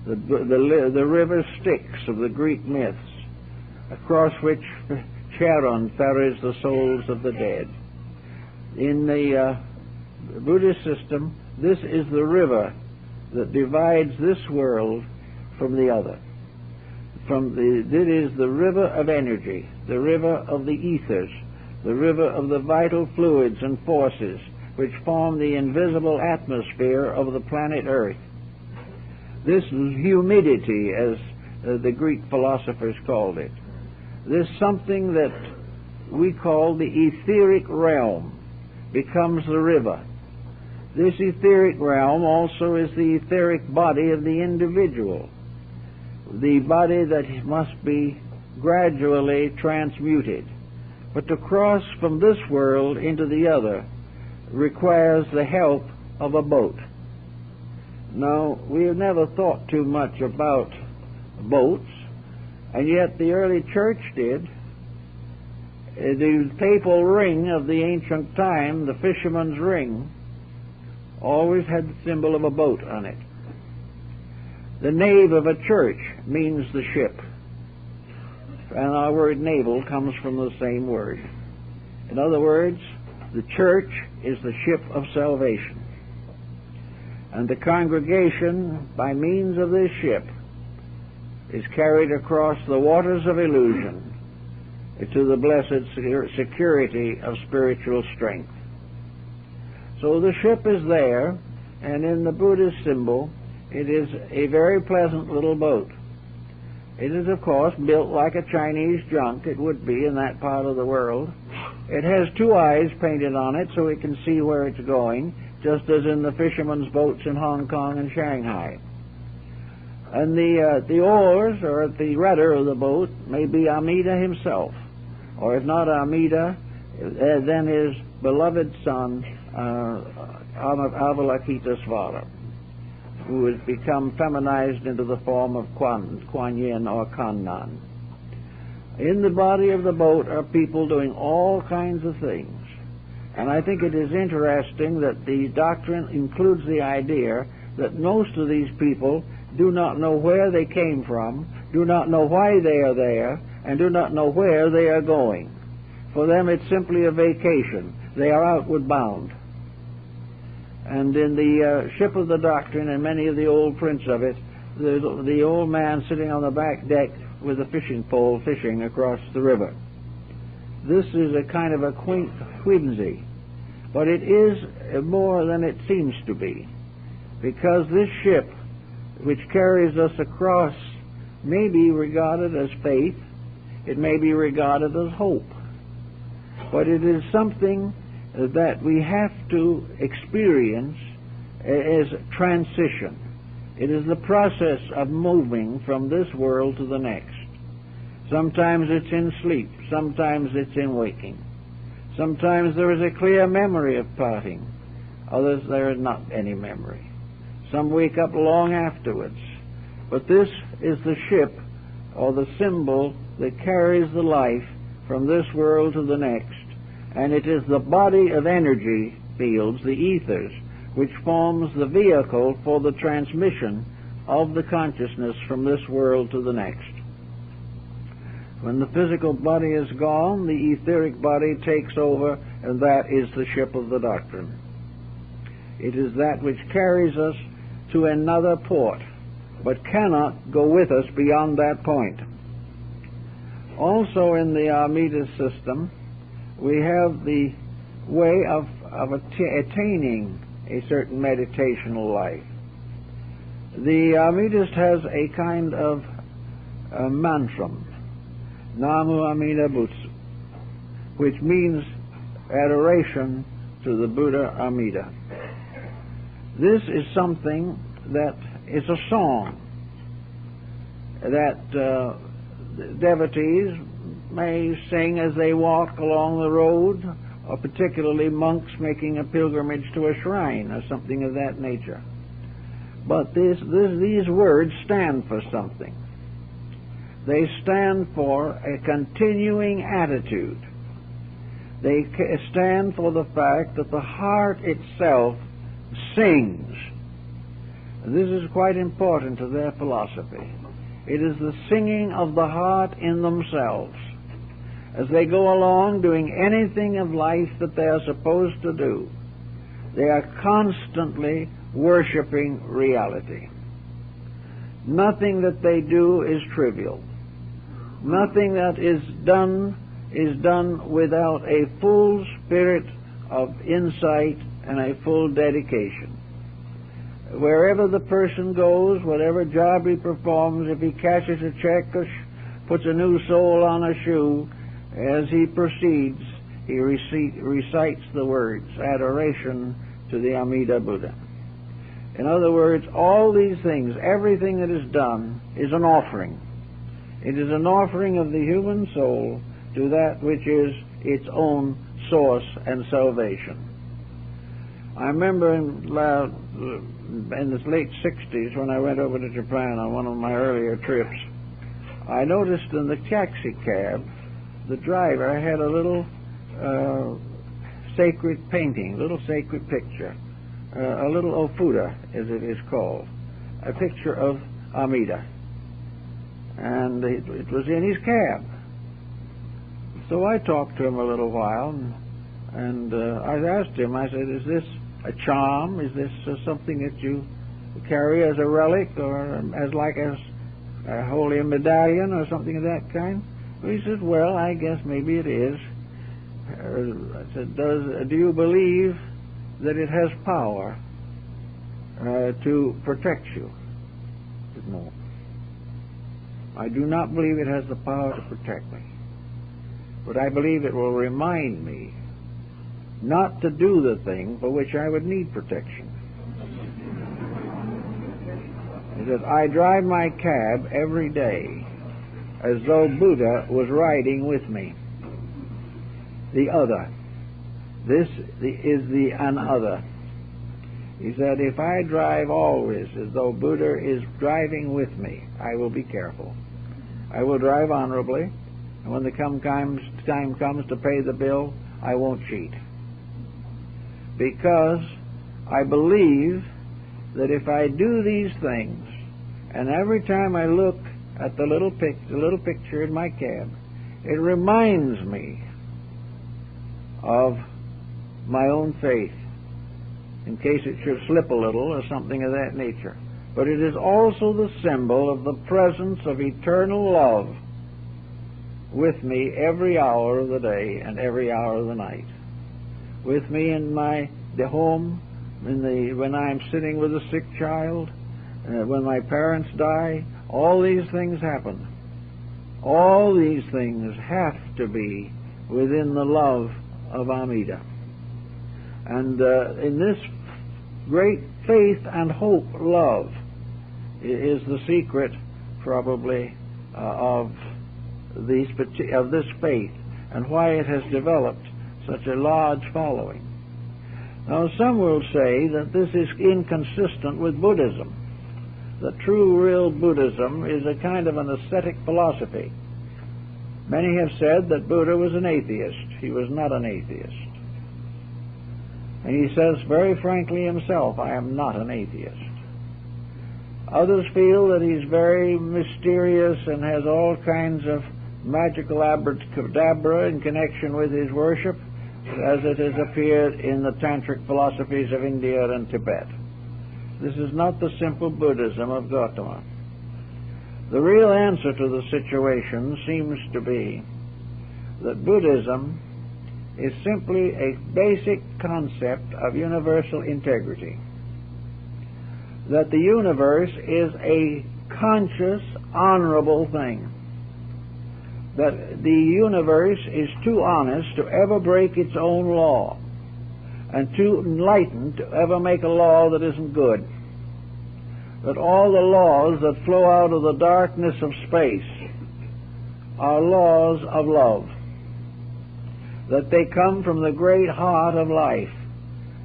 the river Styx of the Greek myths, across which Charon ferries the souls of the dead. In the Buddhist system, this is the river that divides this world from the other. It is the river of energy, the river of the ethers, the river of the vital fluids and forces which form the invisible atmosphere of the planet Earth. This humidity, as the Greek philosophers called it, this something that we call the etheric realm, becomes the river. This etheric realm also is the etheric body of the individual, the body that must be gradually transmuted. But to cross from this world into the other requires the help of a boat. Now, we have never thought too much about boats, and yet the early church did. The papal ring of the ancient time, the fisherman's ring, always had the symbol of a boat on it. The nave of a church means the ship, and our word naval comes from the same word. In other words, the church is the ship of salvation, and the congregation, by means of this ship, is carried across the waters of illusion to the blessed security of spiritual strength. So the ship is there, and in the Buddhist symbol, it is a very pleasant little boat. It is, of course, built like a Chinese junk. It would be in that part of the world. It has two eyes painted on it so it can see where it's going, just as in the fishermen's boats in Hong Kong and Shanghai. And the oars, or the rudder of the boat, may be Amida himself, or if not Amida, then his beloved son, Avalokitesvara, who has become feminized into the form of Kuan Yin or Kannan. In the body of the boat are people doing all kinds of things. And I think it is interesting that the doctrine includes the idea that most of these people do not know where they came from, do not know why they are there, and do not know where they are going. For them it's simply a vacation. They are outward bound. And in the Ship of the Doctrine and many of the old prints of it, the old man sitting on the back deck with a fishing pole fishing across the river. This is a kind of a quaint whimsy, but it is more than it seems to be, because this ship, which carries us across, may be regarded as faith, it may be regarded as hope, but it is something that we have to experience as transition. It is the process of moving from this world to the next. Sometimes it's in sleep, sometimes it's in waking. Sometimes there is a clear memory of parting, others there is not any memory. Some wake up long afterwards. But this is the ship, or the symbol, that carries the life from this world to the next, and it is the body of energy fields, the ethers, which forms the vehicle for the transmission of the consciousness from this world to the next. When the physical body is gone, the etheric body takes over, and that is the ship of the doctrine. It is that which carries us to another port, but cannot go with us beyond that point. Also in the Amida system, we have the way of attaining a certain meditational life. The Amidist has a kind of mantra, Namu Amida Butsu, which means adoration to the Buddha Amida. This is something that is a song that devotees may sing as they walk along the road, or particularly monks making a pilgrimage to a shrine or something of that nature. But these words stand for something. They stand for a continuing attitude. They stand for the fact that the heart itself sings. This is quite important to their philosophy. It is the singing of the heart in themselves. As they go along doing anything of life that they are supposed to do, they are constantly worshiping reality. Nothing that they do is trivial. Nothing that is done without a full spirit of insight and a full dedication. Wherever the person goes, whatever job he performs, if he cashes a check or puts a new sole on a shoe, as he proceeds, he recites the words, adoration to the Amida Buddha. In other words, all these things, everything that is done, is an offering. It is an offering of the human soul to that which is its own source and salvation. I remember in the late 60s, when I went over to Japan on one of my earlier trips, I noticed in the taxi cab, the driver had a little sacred painting, a little sacred picture, a little ofuda, as it is called, a picture of Amida. And it was in his cab. So I talked to him a little while, and I asked him, I said, is this a charm? Is this something that you carry as a relic, or as like a holy medallion or something of that kind? He said, well, I guess maybe it is. I said, do you believe that it has power to protect you? He said, no. I do not believe it has the power to protect me. But I believe it will remind me not to do the thing for which I would need protection. He said, I drive my cab every day as though Buddha was riding with me. The other. This is the another. He said, if I drive always as though Buddha is driving with me, I will be careful. I will drive honorably. And when the time comes to pay the bill, I won't cheat. Because I believe that if I do these things, and every time I look at the little picture in my cab, it reminds me of my own faith, in case it should slip a little or something of that nature. But it is also the symbol of the presence of eternal love with me every hour of the day and every hour of the night. With me in the home, when I'm sitting with a sick child, when my parents die, all these things happen. All these things have to be within the love of Amida. And in this great faith and hope love is the secret, probably, of this faith, and why it has developed such a large following. Now, some will say that this is inconsistent with Buddhism. The true, real Buddhism is a kind of an ascetic philosophy. Many have said that Buddha was an atheist. He was not an atheist. And he says very frankly himself, I am not an atheist. Others feel that he's very mysterious and has all kinds of magical abracadabra in connection with his worship, as it has appeared in the tantric philosophies of India and Tibet. This is not the simple Buddhism of Gautama. The real answer to the situation seems to be that Buddhism is simply a basic concept of universal integrity. That the universe is a conscious, honorable thing. That the universe is too honest to ever break its own law, and too enlightened to ever make a law that isn't good. That all the laws that flow out of the darkness of space are laws of love. That they come from the great heart of life.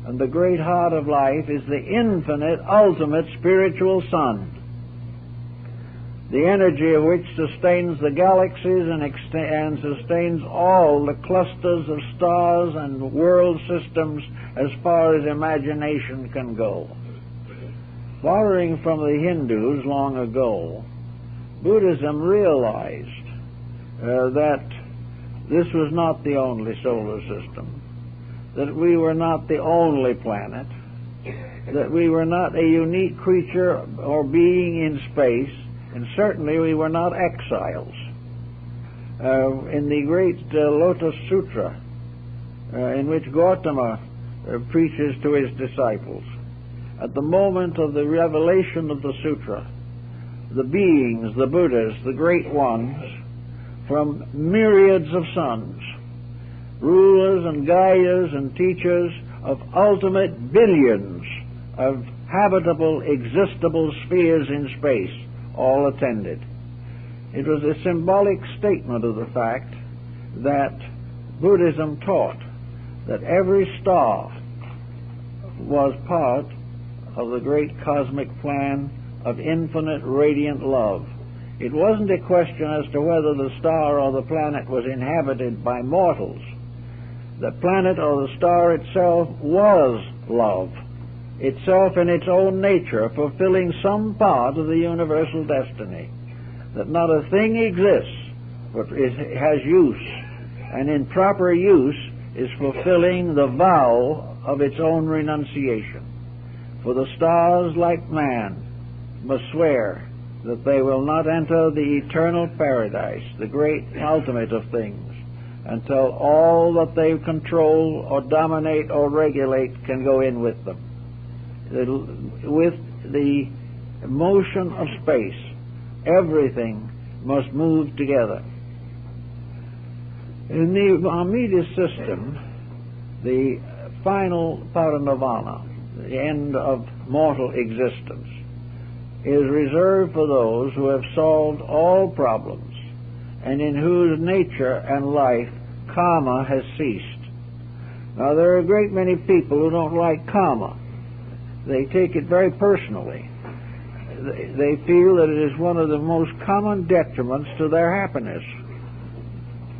And the great heart of life is the infinite, ultimate spiritual sun, the energy of which sustains the galaxies and sustains all the clusters of stars and world systems as far as imagination can go. Borrowing from the Hindus long ago, Buddhism realized that this was not the only solar system, that we were not the only planet, that we were not a unique creature or being in space, and certainly we were not exiles. In the great Lotus Sutra, in which Gautama preaches to his disciples, at the moment of the revelation of the sutra, the beings, the Buddhas, the great ones, from myriads of suns, rulers and guides and teachers of ultimate billions of habitable, existable spheres in space, all attended. It was a symbolic statement of the fact that Buddhism taught that every star was part of the great cosmic plan of infinite radiant love. It wasn't a question as to whether the star or the planet was inhabited by mortals. The planet or the star itself was love, itself in its own nature fulfilling some part of the universal destiny. That not a thing exists but has use, and in proper use is fulfilling the vow of its own renunciation. For the stars, like man, must swear that they will not enter the eternal paradise, the great ultimate of things, until all that they control or dominate or regulate can go in with them. With the motion of space, everything must move together. In the Amida system, the final parinirvana, the end of mortal existence, is reserved for those who have solved all problems and in whose nature and life karma has ceased. Now, there are a great many people who don't like karma. They take it very personally. They feel that it is one of the most common detriments to their happiness.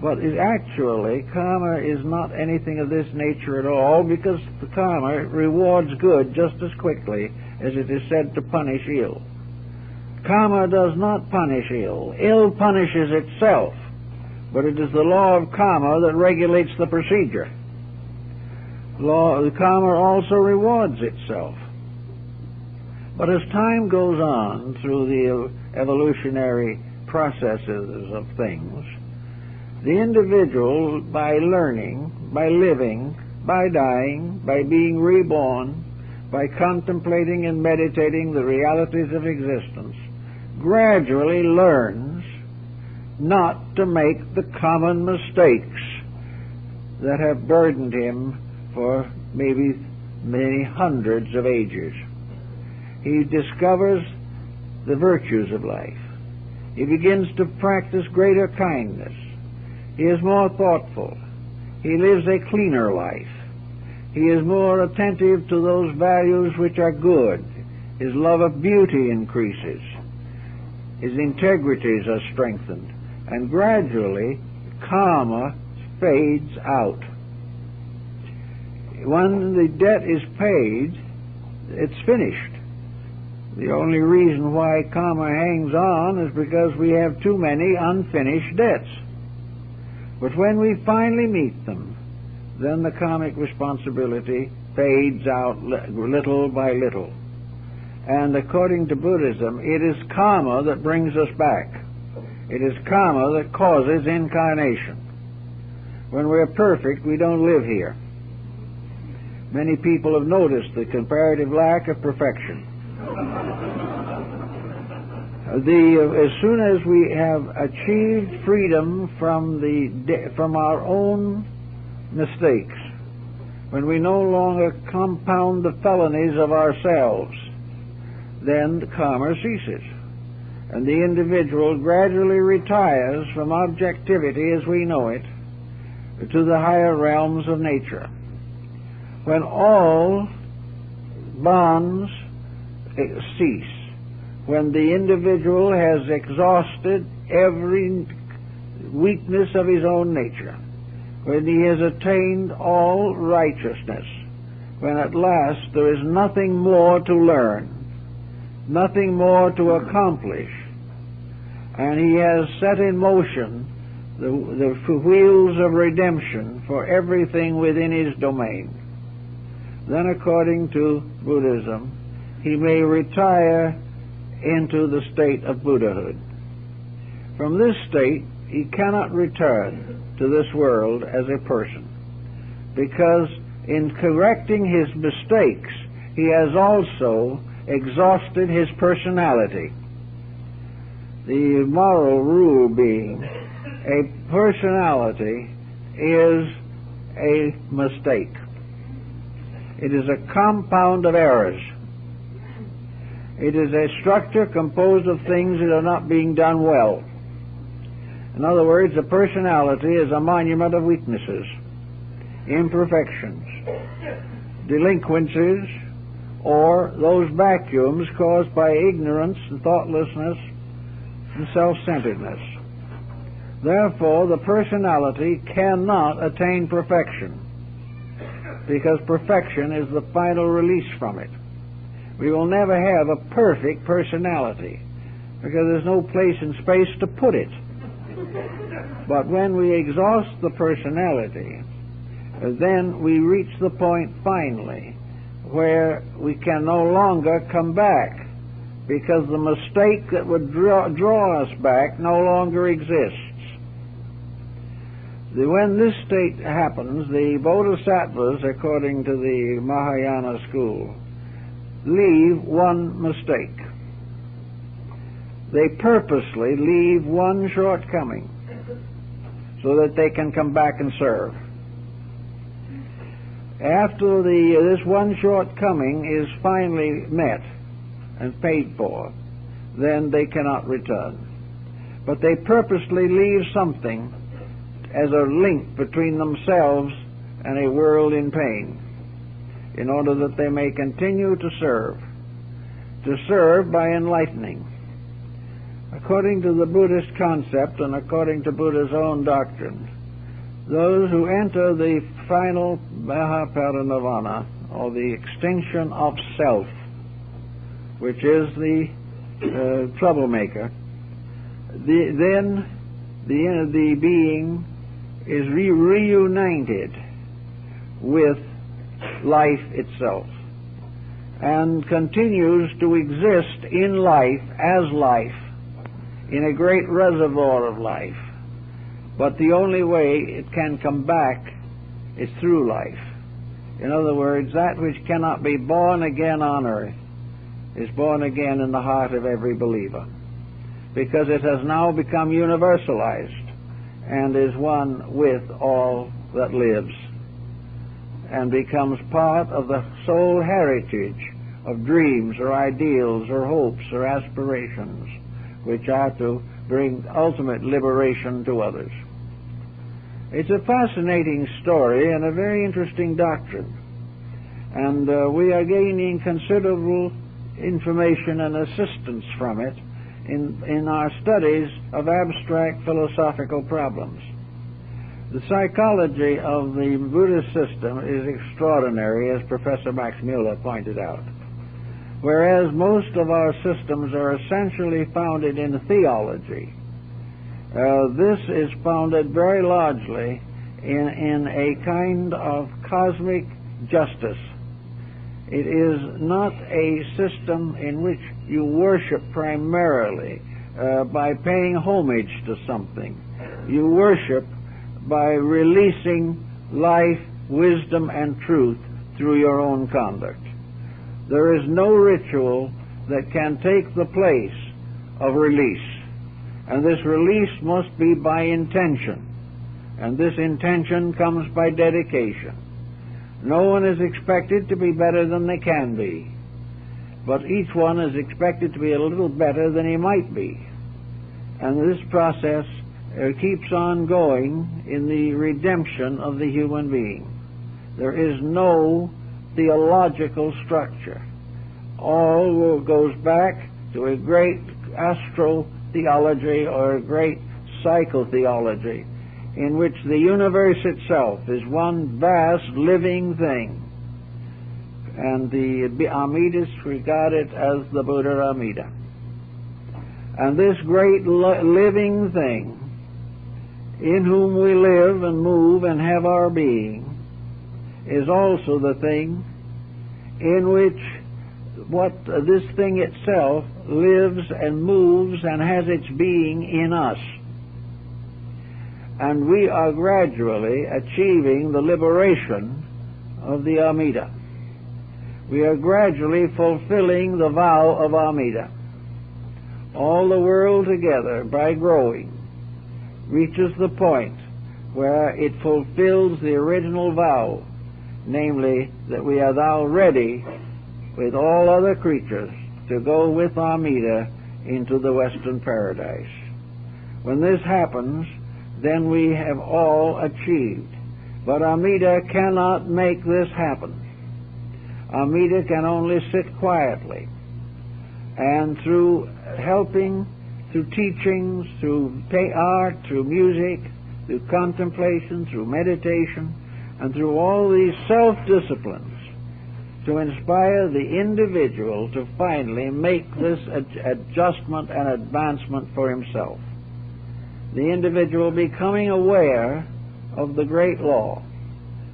But actually, karma is not anything of this nature at all, because the karma rewards good just as quickly as it is said to punish ill. Karma does not punish ill. Ill punishes itself, but it is the law of karma that regulates the procedure. Karma also rewards itself. But as time goes on through the evolutionary processes of things, the individual, by learning, by living, by dying, by being reborn, by contemplating and meditating the realities of existence, gradually learns not to make the common mistakes that have burdened him for maybe many hundreds of ages. He discovers the virtues of life. He begins to practice greater kindness. He is more thoughtful. He lives a cleaner life. He is more attentive to those values which are good. His love of beauty increases. His integrities are strengthened. And gradually, karma fades out. When the debt is paid, it's finished. The only reason why karma hangs on is because we have too many unfinished debts. But when we finally meet them, then the karmic responsibility fades out little by little. And according to Buddhism, it is karma that brings us back. It is karma that causes incarnation. When we're perfect, we don't live here. Many people have noticed the comparative lack of perfection. As soon as we have achieved freedom from our own mistakes, when we no longer compound the felonies of ourselves, then the karma ceases, and the individual gradually retires from objectivity as we know it to the higher realms of nature. When all bonds cease, when the individual has exhausted every weakness of his own nature, when he has attained all righteousness, when at last there is nothing more to learn, nothing more to accomplish, and he has set in motion the wheels of redemption for everything within his domain, then according to Buddhism, he may retire into the state of Buddhahood. From this state, he cannot return to this world as a person, because in correcting his mistakes, he has also exhausted his personality. The moral rule being, a personality is a mistake. It is a compound of errors. It is a structure composed of things that are not being done well. In other words, a personality is a monument of weaknesses, imperfections, delinquencies, or those vacuums caused by ignorance and thoughtlessness and self-centeredness. Therefore, the personality cannot attain perfection, because perfection is the final release from it. We will never have a perfect personality, because there's no place in space to put it. But when we exhaust the personality, then we reach the point finally where we can no longer come back, because the mistake that would draw us back no longer exists. When this state happens, the bodhisattvas, according to the Mahayana school, leave one mistake. They purposely leave one shortcoming so that they can come back and serve. After this one shortcoming is finally met and paid for, then they cannot return. But they purposely leave something as a link between themselves and a world in pain, in order that they may continue to serve by enlightening. According to the Buddhist concept and according to Buddha's own doctrine, those who enter the final Mahaparinirvana, or the extinction of self, which is the troublemaker, then the being is reunited with life itself and continues to exist in life as life, in a great reservoir of life. But the only way it can come back is through life. In other words, that which cannot be born again on earth is born again in the heart of every believer, because it has now become universalized and is one with all that lives, and becomes part of the soul heritage of dreams or ideals or hopes or aspirations, which are to bring ultimate liberation to others. It's a fascinating story and a very interesting doctrine, and we are gaining considerable information and assistance from it in our studies of abstract philosophical problems. The psychology of the Buddhist system is extraordinary, as Professor Max Muller pointed out. Whereas most of our systems are essentially founded in theology, this is founded very largely in a kind of cosmic justice. It is not a system in which you worship primarily by paying homage to something. You worship by releasing life, wisdom, and truth through your own conduct. There is no ritual that can take the place of release. And this release must be by intention. And this intention comes by dedication. No one is expected to be better than they can be, but each one is expected to be a little better than he might be. And this process keeps on going in the redemption of the human being. There is no theological structure. All goes back to a great astro-theology or a great psychotheology, in which the universe itself is one vast living thing. And the Amidis regard it as the Buddha Amida. And this great living thing, in whom we live and move and have our being, is also the thing in which this thing itself lives and moves and has its being in us. And we are gradually achieving the liberation of the Amida. We are gradually fulfilling the vow of Amida. All the world together, by growing, reaches the point where it fulfills the original vow, namely that we are now ready with all other creatures to go with Amida into the Western Paradise. When this happens, then we have all achieved. But Amida cannot make this happen. Amida can only sit quietly, and through helping, through teachings, through art, through music, through contemplation, through meditation, and through all these self-disciplines, to inspire the individual to finally make this adjustment and advancement for himself. The individual becoming aware of the great law,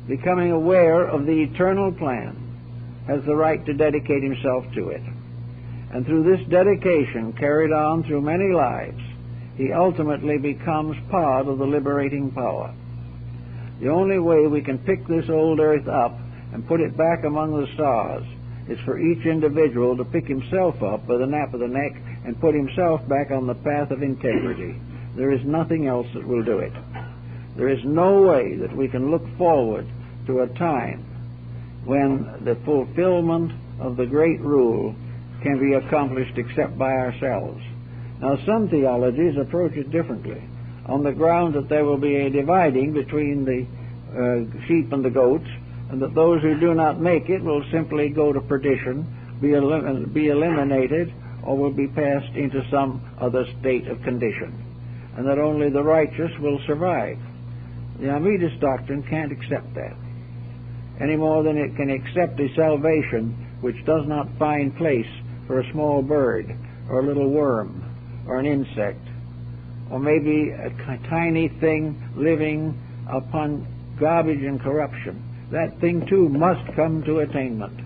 becoming aware of the eternal plan, has the right to dedicate himself to it. And through this dedication, carried on through many lives, he ultimately becomes part of the liberating power. The only way we can pick this old earth up and put it back among the stars is for each individual to pick himself up by the nape of the neck and put himself back on the path of integrity. There is nothing else that will do it. There is no way that we can look forward to a time when the fulfillment of the great rule can be accomplished except by ourselves. Now, some theologies approach it differently, on the ground that there will be a dividing between the sheep and the goats, and that those who do not make it will simply go to perdition, be eliminated, or will be passed into some other state of condition, and that only the righteous will survive. The Hermetic doctrine can't accept that, any more than it can accept a salvation which does not find place for a small bird, or a little worm, or an insect, or maybe a tiny thing living upon garbage and corruption. That thing too must come to attainment.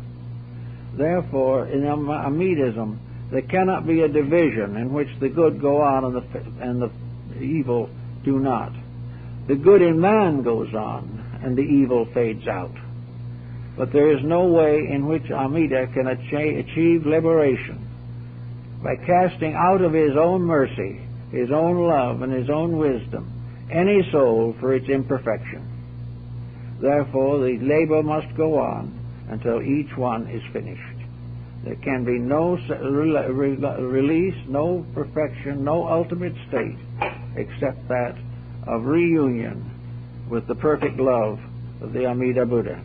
Therefore, in Hermetism, there cannot be a division in which the good go on and the evil do not. The good in man goes on and the evil fades out. But there is no way in which Amida can achieve liberation by casting out of his own mercy, his own love, and his own wisdom any soul for its imperfection. Therefore, the labor must go on until each one is finished. There can be no release, no perfection, no ultimate state except that of reunion with the perfect love of the Amida Buddha.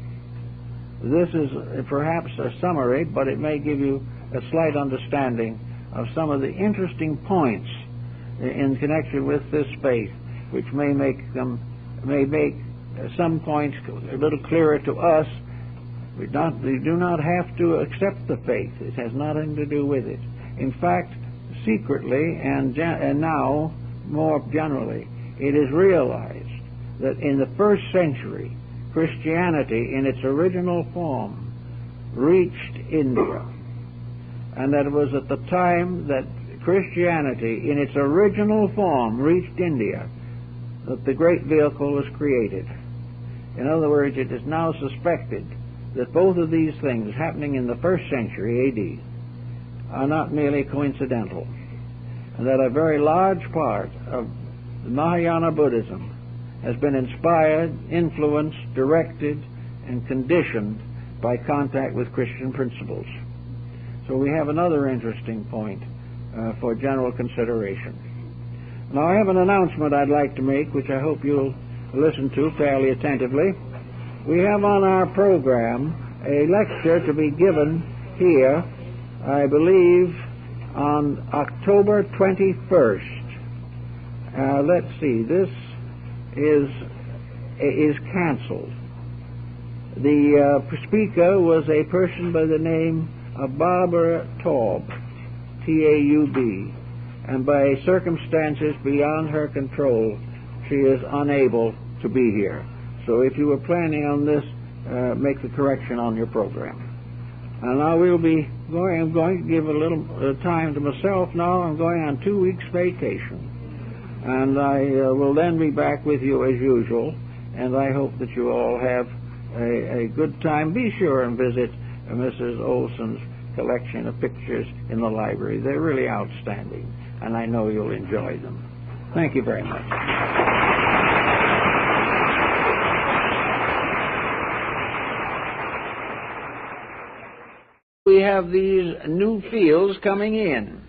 This is perhaps a summary, but it may give you a slight understanding of some of the interesting points in connection with this faith, which may make some points a little clearer to us. We do not have to accept the faith. It has nothing to do with it. In fact, secretly and now more generally, it is realized that in the first century, Christianity in its original form reached India, and that it was at the time that Christianity in its original form reached India that the great vehicle was created. In other words, it is now suspected that both of these things happening in the first century A.D. are not merely coincidental, and that a very large part of Mahayana Buddhism has been inspired, influenced, directed, and conditioned by contact with Christian principles. So we have another interesting point for general consideration. Now I have an announcement I'd like to make, which I hope you'll listen to fairly attentively. We have on our program a lecture to be given here, I believe, on October 21st. Let's see, this is canceled. The speaker was a person by the name of Barbara Taub, T-A-U-B, and by circumstances beyond her control, she is unable to be here. So if you were planning on this, make the correction on your program. And now I'm going to give a little time to myself now. I'm going on 2 weeks vacation. And I will then be back with you as usual, and I hope that you all have a good time. Be sure and visit Mrs. Olson's collection of pictures in the library. They're really outstanding, and I know you'll enjoy them. Thank you very much. We have these new fields coming in.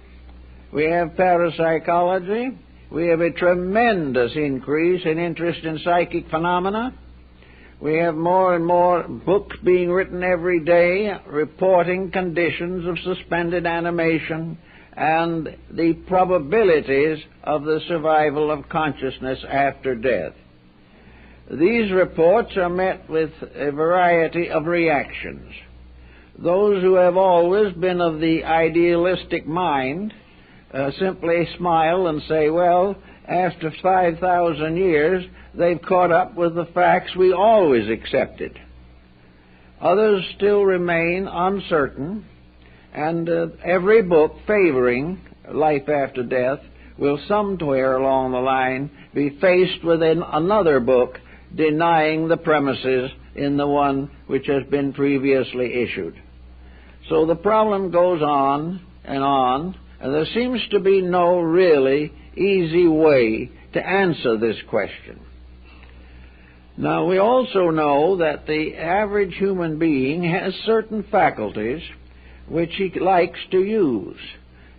We have parapsychology. We have a tremendous increase in interest in psychic phenomena. We have more and more books being written every day reporting conditions of suspended animation and the probabilities of the survival of consciousness after death. These reports are met with a variety of reactions. Those who have always been of the idealistic mind simply smile and say, well, after 5,000 years, they've caught up with the facts we always accepted. Others still remain uncertain, and every book favoring life after death will somewhere along the line be faced with another book denying the premises in the one which has been previously issued. So the problem goes on, and there seems to be no really easy way to answer this question. Now, we also know that the average human being has certain faculties which he likes to use,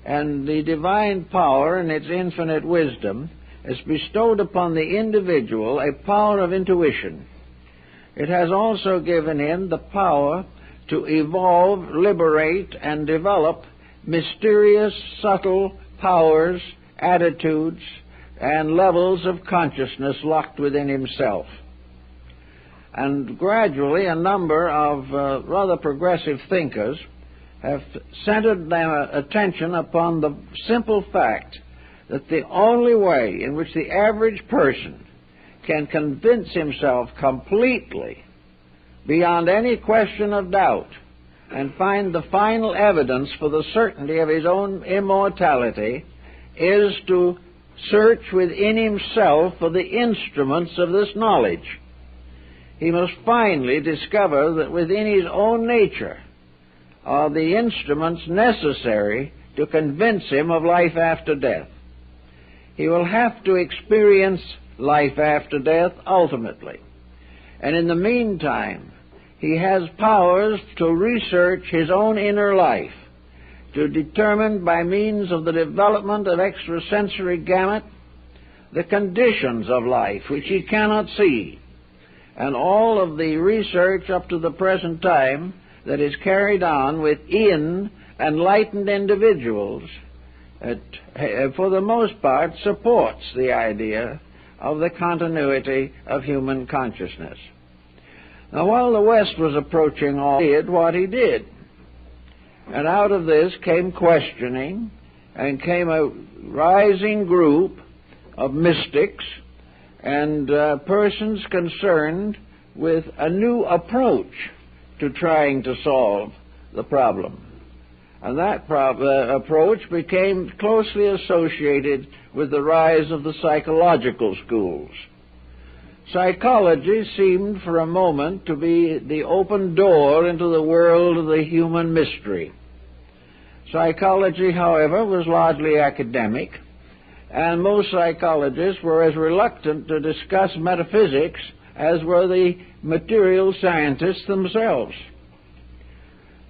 and the divine power in its infinite wisdom has bestowed upon the individual a power of intuition. It has also given him the power to evolve, liberate, and develop mysterious, subtle powers, attitudes, and levels of consciousness locked within himself. And gradually a number of rather progressive thinkers have centered their attention upon the simple fact that the only way in which the average person can convince himself completely, beyond any question of doubt, and find the final evidence for the certainty of his own immortality is to search within himself for the instruments of this knowledge. He must finally discover that within his own nature are the instruments necessary to convince him of life after death. He will have to experience life after death ultimately. And in the meantime, he has powers to research his own inner life, to determine by means of the development of extrasensory gamut the conditions of life which he cannot see. And all of the research up to the present time that is carried on within enlightened individuals, for the most part, supports the idea of the continuity of human consciousness. Now, while the West was approaching all, he did what he did. And out of this came questioning, and came a rising group of mystics and persons concerned with a new approach to trying to solve the problem. And that approach became closely associated with the rise of the psychological schools. Psychology seemed for a moment to be the open door into the world of the human mystery. Psychology, however, was largely academic, and most psychologists were as reluctant to discuss metaphysics as were the material scientists themselves.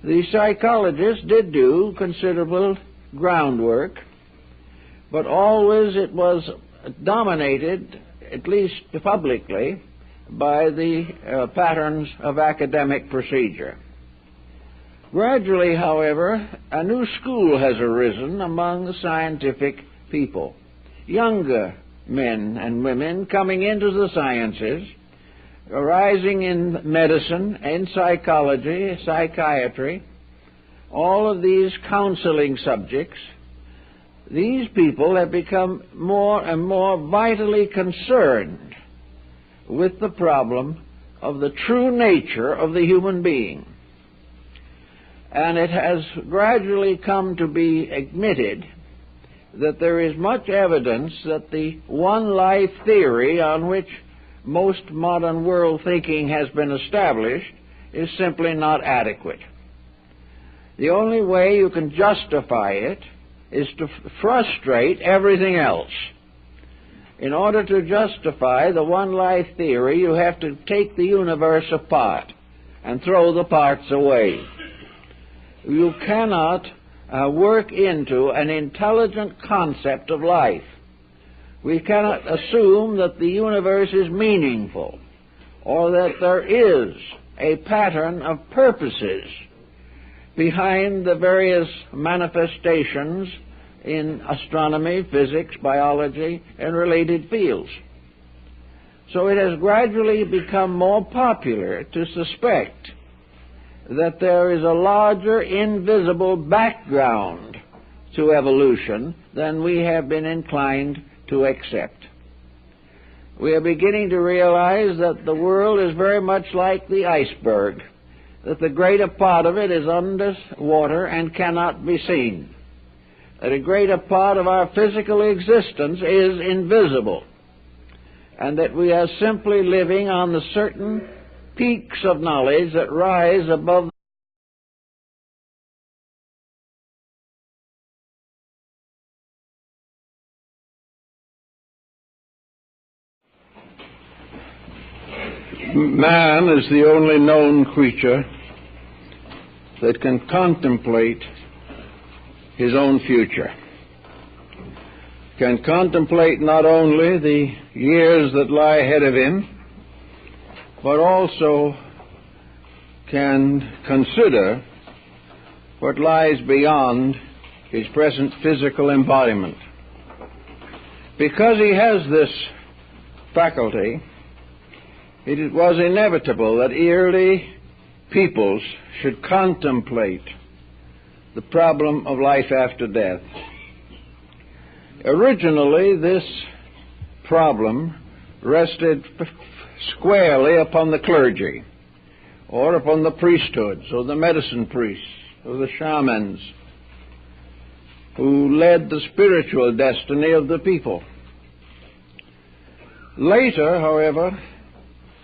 The psychologists did do considerable groundwork, but always it was dominated, at least publicly, by the patterns of academic procedure. Gradually, however, a new school has arisen among the scientific people. Younger men and women coming into the sciences, arising in medicine, in psychology, psychiatry, all of these counseling subjects. These people have become more and more vitally concerned with the problem of the true nature of the human being. And it has gradually come to be admitted that there is much evidence that the one life theory on which most modern world thinking has been established is simply not adequate. The only way you can justify it is to frustrate everything else. In order to justify the one life theory, you have to take the universe apart and throw the parts away. You cannot work into an intelligent concept of life. We cannot assume that the universe is meaningful or that there is a pattern of purposes behind the various manifestations in astronomy, physics, biology, and related fields. So it has gradually become more popular to suspect that there is a larger invisible background to evolution than we have been inclined to accept. We are beginning to realize that the world is very much like the iceberg, that the greater part of it is under water and cannot be seen, that a greater part of our physical existence is invisible, and that we are simply living on the certain peaks of knowledge that rise above. Man is the only known creature that can contemplate his own future, can contemplate not only the years that lie ahead of him, but also can consider what lies beyond his present physical embodiment. Because he has this faculty, it was inevitable that early peoples should contemplate the problem of life after death. Originally, this problem rested squarely upon the clergy, or upon the priesthoods, or the medicine priests, or the shamans, who led the spiritual destiny of the people. Later, however,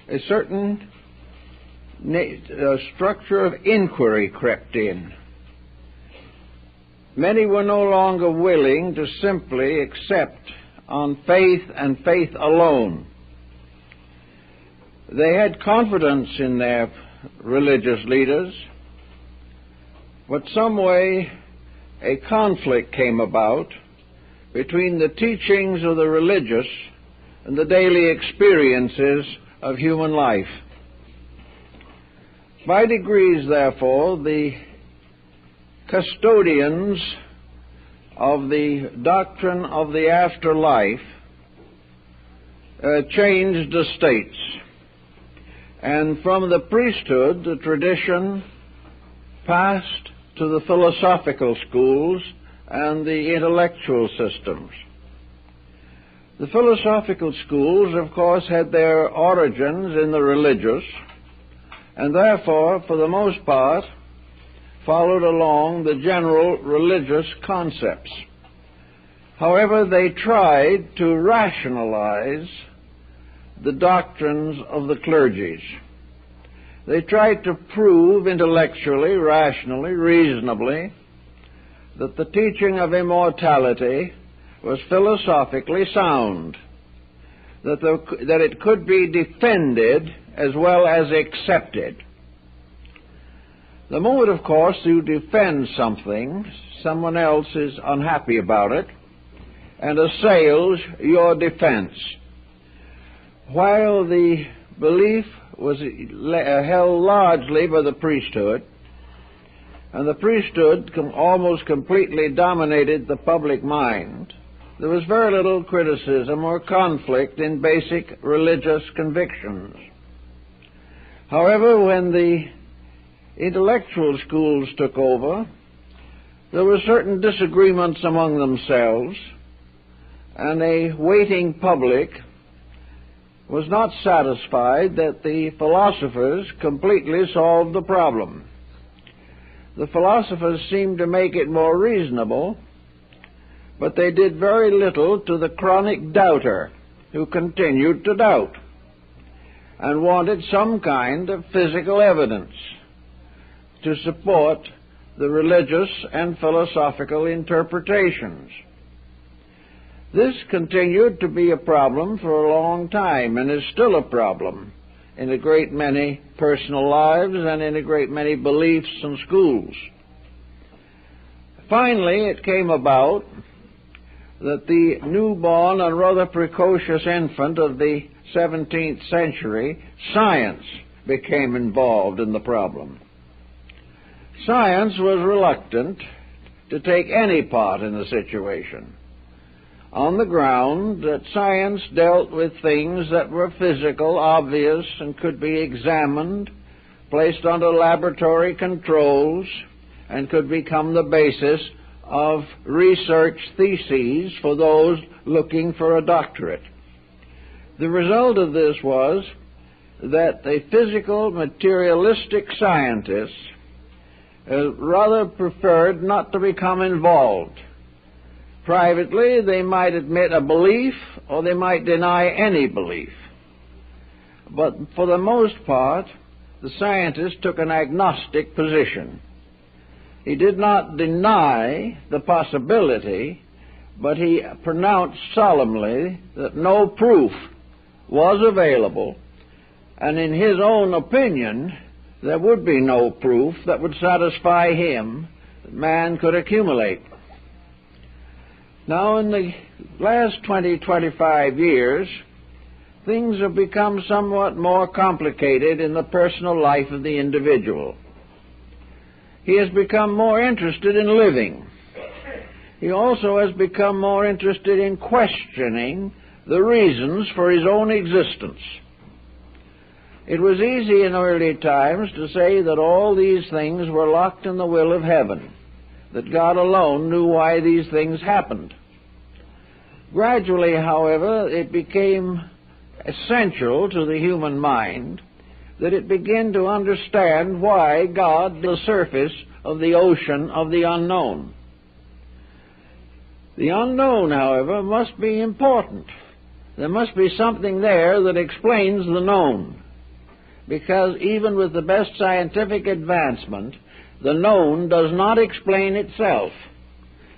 a certain structure of inquiry crept in. Many were no longer willing to simply accept on faith and faith alone. They had confidence in their religious leaders, but some way a conflict came about between the teachings of the religious and the daily experiences of human life. By degrees, therefore, the custodians of the doctrine of the afterlife changed estates, and from the priesthood the tradition passed to the philosophical schools and the intellectual systems. The philosophical schools, of course, had their origins in the religious, and therefore, for the most part, followed along the general religious concepts. However, they tried to rationalize the doctrines of the clergies. They tried to prove intellectually, rationally, reasonably, that the teaching of immortality was philosophically sound, that it could be defended as well as accepted. The moment, of course, you defend something, someone else is unhappy about it and assails your defense. While the belief was held largely by the priesthood, and the priesthood almost completely dominated the public mind, there was very little criticism or conflict in basic religious convictions. However, when the intellectual schools took over, there were certain disagreements among themselves, and a waiting public was not satisfied that the philosophers completely solved the problem. The philosophers seemed to make it more reasonable, but they did very little to the chronic doubter who continued to doubt and wanted some kind of physical evidence to support the religious and philosophical interpretations. This continued to be a problem for a long time, and is still a problem in a great many personal lives and in a great many beliefs and schools. Finally, it came about that the newborn and rather precocious infant of the 17th century, science, became involved in the problem. Science was reluctant to take any part in the situation, on the ground that science dealt with things that were physical, obvious, and could be examined, placed under laboratory controls, and could become the basis of research theses for those looking for a doctorate. The result of this was that the physical, materialistic scientists rather preferred not to become involved. Privately, they might admit a belief, or they might deny any belief. But for the most part, the scientist took an agnostic position. He did not deny the possibility, but he pronounced solemnly that no proof was available, and in his own opinion, there would be no proof that would satisfy him that man could accumulate. Now, in the last 25 years, things have become somewhat more complicated in the personal life of the individual. He has become more interested in living, He also has become more interested in questioning the reasons for his own existence. It was easy in early times to say that all these things were locked in the will of heaven, that God alone knew why these things happened. Gradually, however, it became essential to the human mind that it begin to understand why God, the surface of the ocean of the unknown. The unknown, however, must be important. There must be something there that explains the known, because even with the best scientific advancement, the known does not explain itself,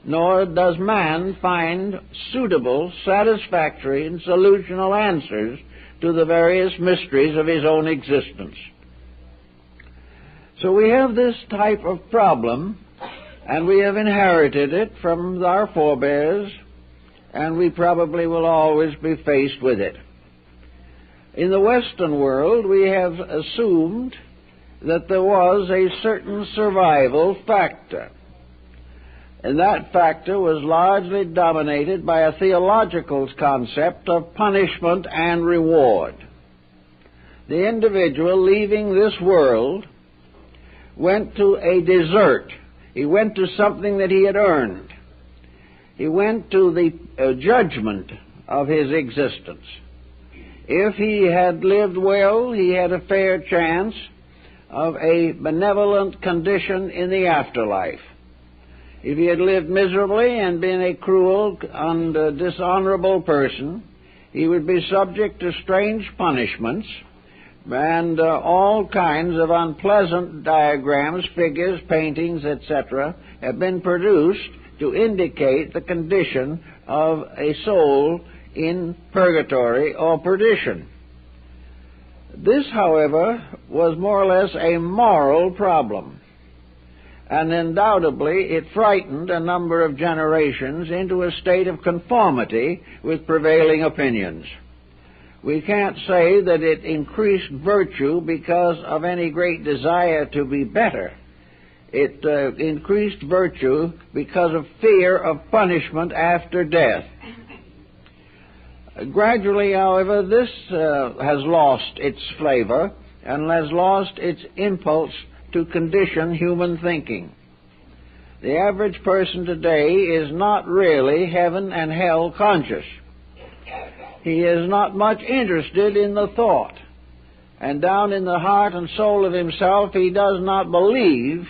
nor does man find suitable, satisfactory, and solutional answers to the various mysteries of his own existence. So we have this type of problem, and we have inherited it from our forebears, and we probably will always be faced with it. In the Western world, we have assumed that there was a certain survival factor, and that factor was largely dominated by a theological concept of punishment and reward. The individual leaving this world went to a desert. He went to something that he had earned. He went to the judgment of his existence. If he had lived well, he had a fair chance of a benevolent condition in the afterlife. If he had lived miserably and been a cruel and dishonorable person, he would be subject to strange punishments, and all kinds of unpleasant diagrams, figures, paintings, etc., have been produced to indicate the condition of a soul in purgatory or perdition. This, however, was more or less a moral problem, and undoubtedly it frightened a number of generations into a state of conformity with prevailing opinions. We can't say that it increased virtue because of any great desire to be better. It increased virtue because of fear of punishment after death. Gradually, however, this has lost its flavor and has lost its impulse to condition human thinking. The average person today is not really heaven and hell conscious. He is not much interested in the thought, and down in the heart and soul of himself he does not believe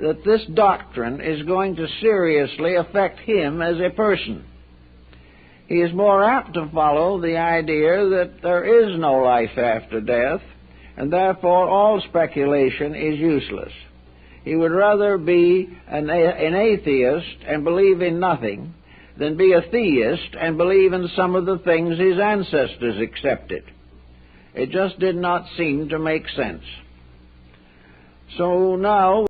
that this doctrine is going to seriously affect him as a person. He is more apt to follow the idea that there is no life after death, and therefore all speculation is useless. He would rather be an atheist and believe in nothing than be a theist and believe in some of the things his ancestors accepted. It just did not seem to make sense. So now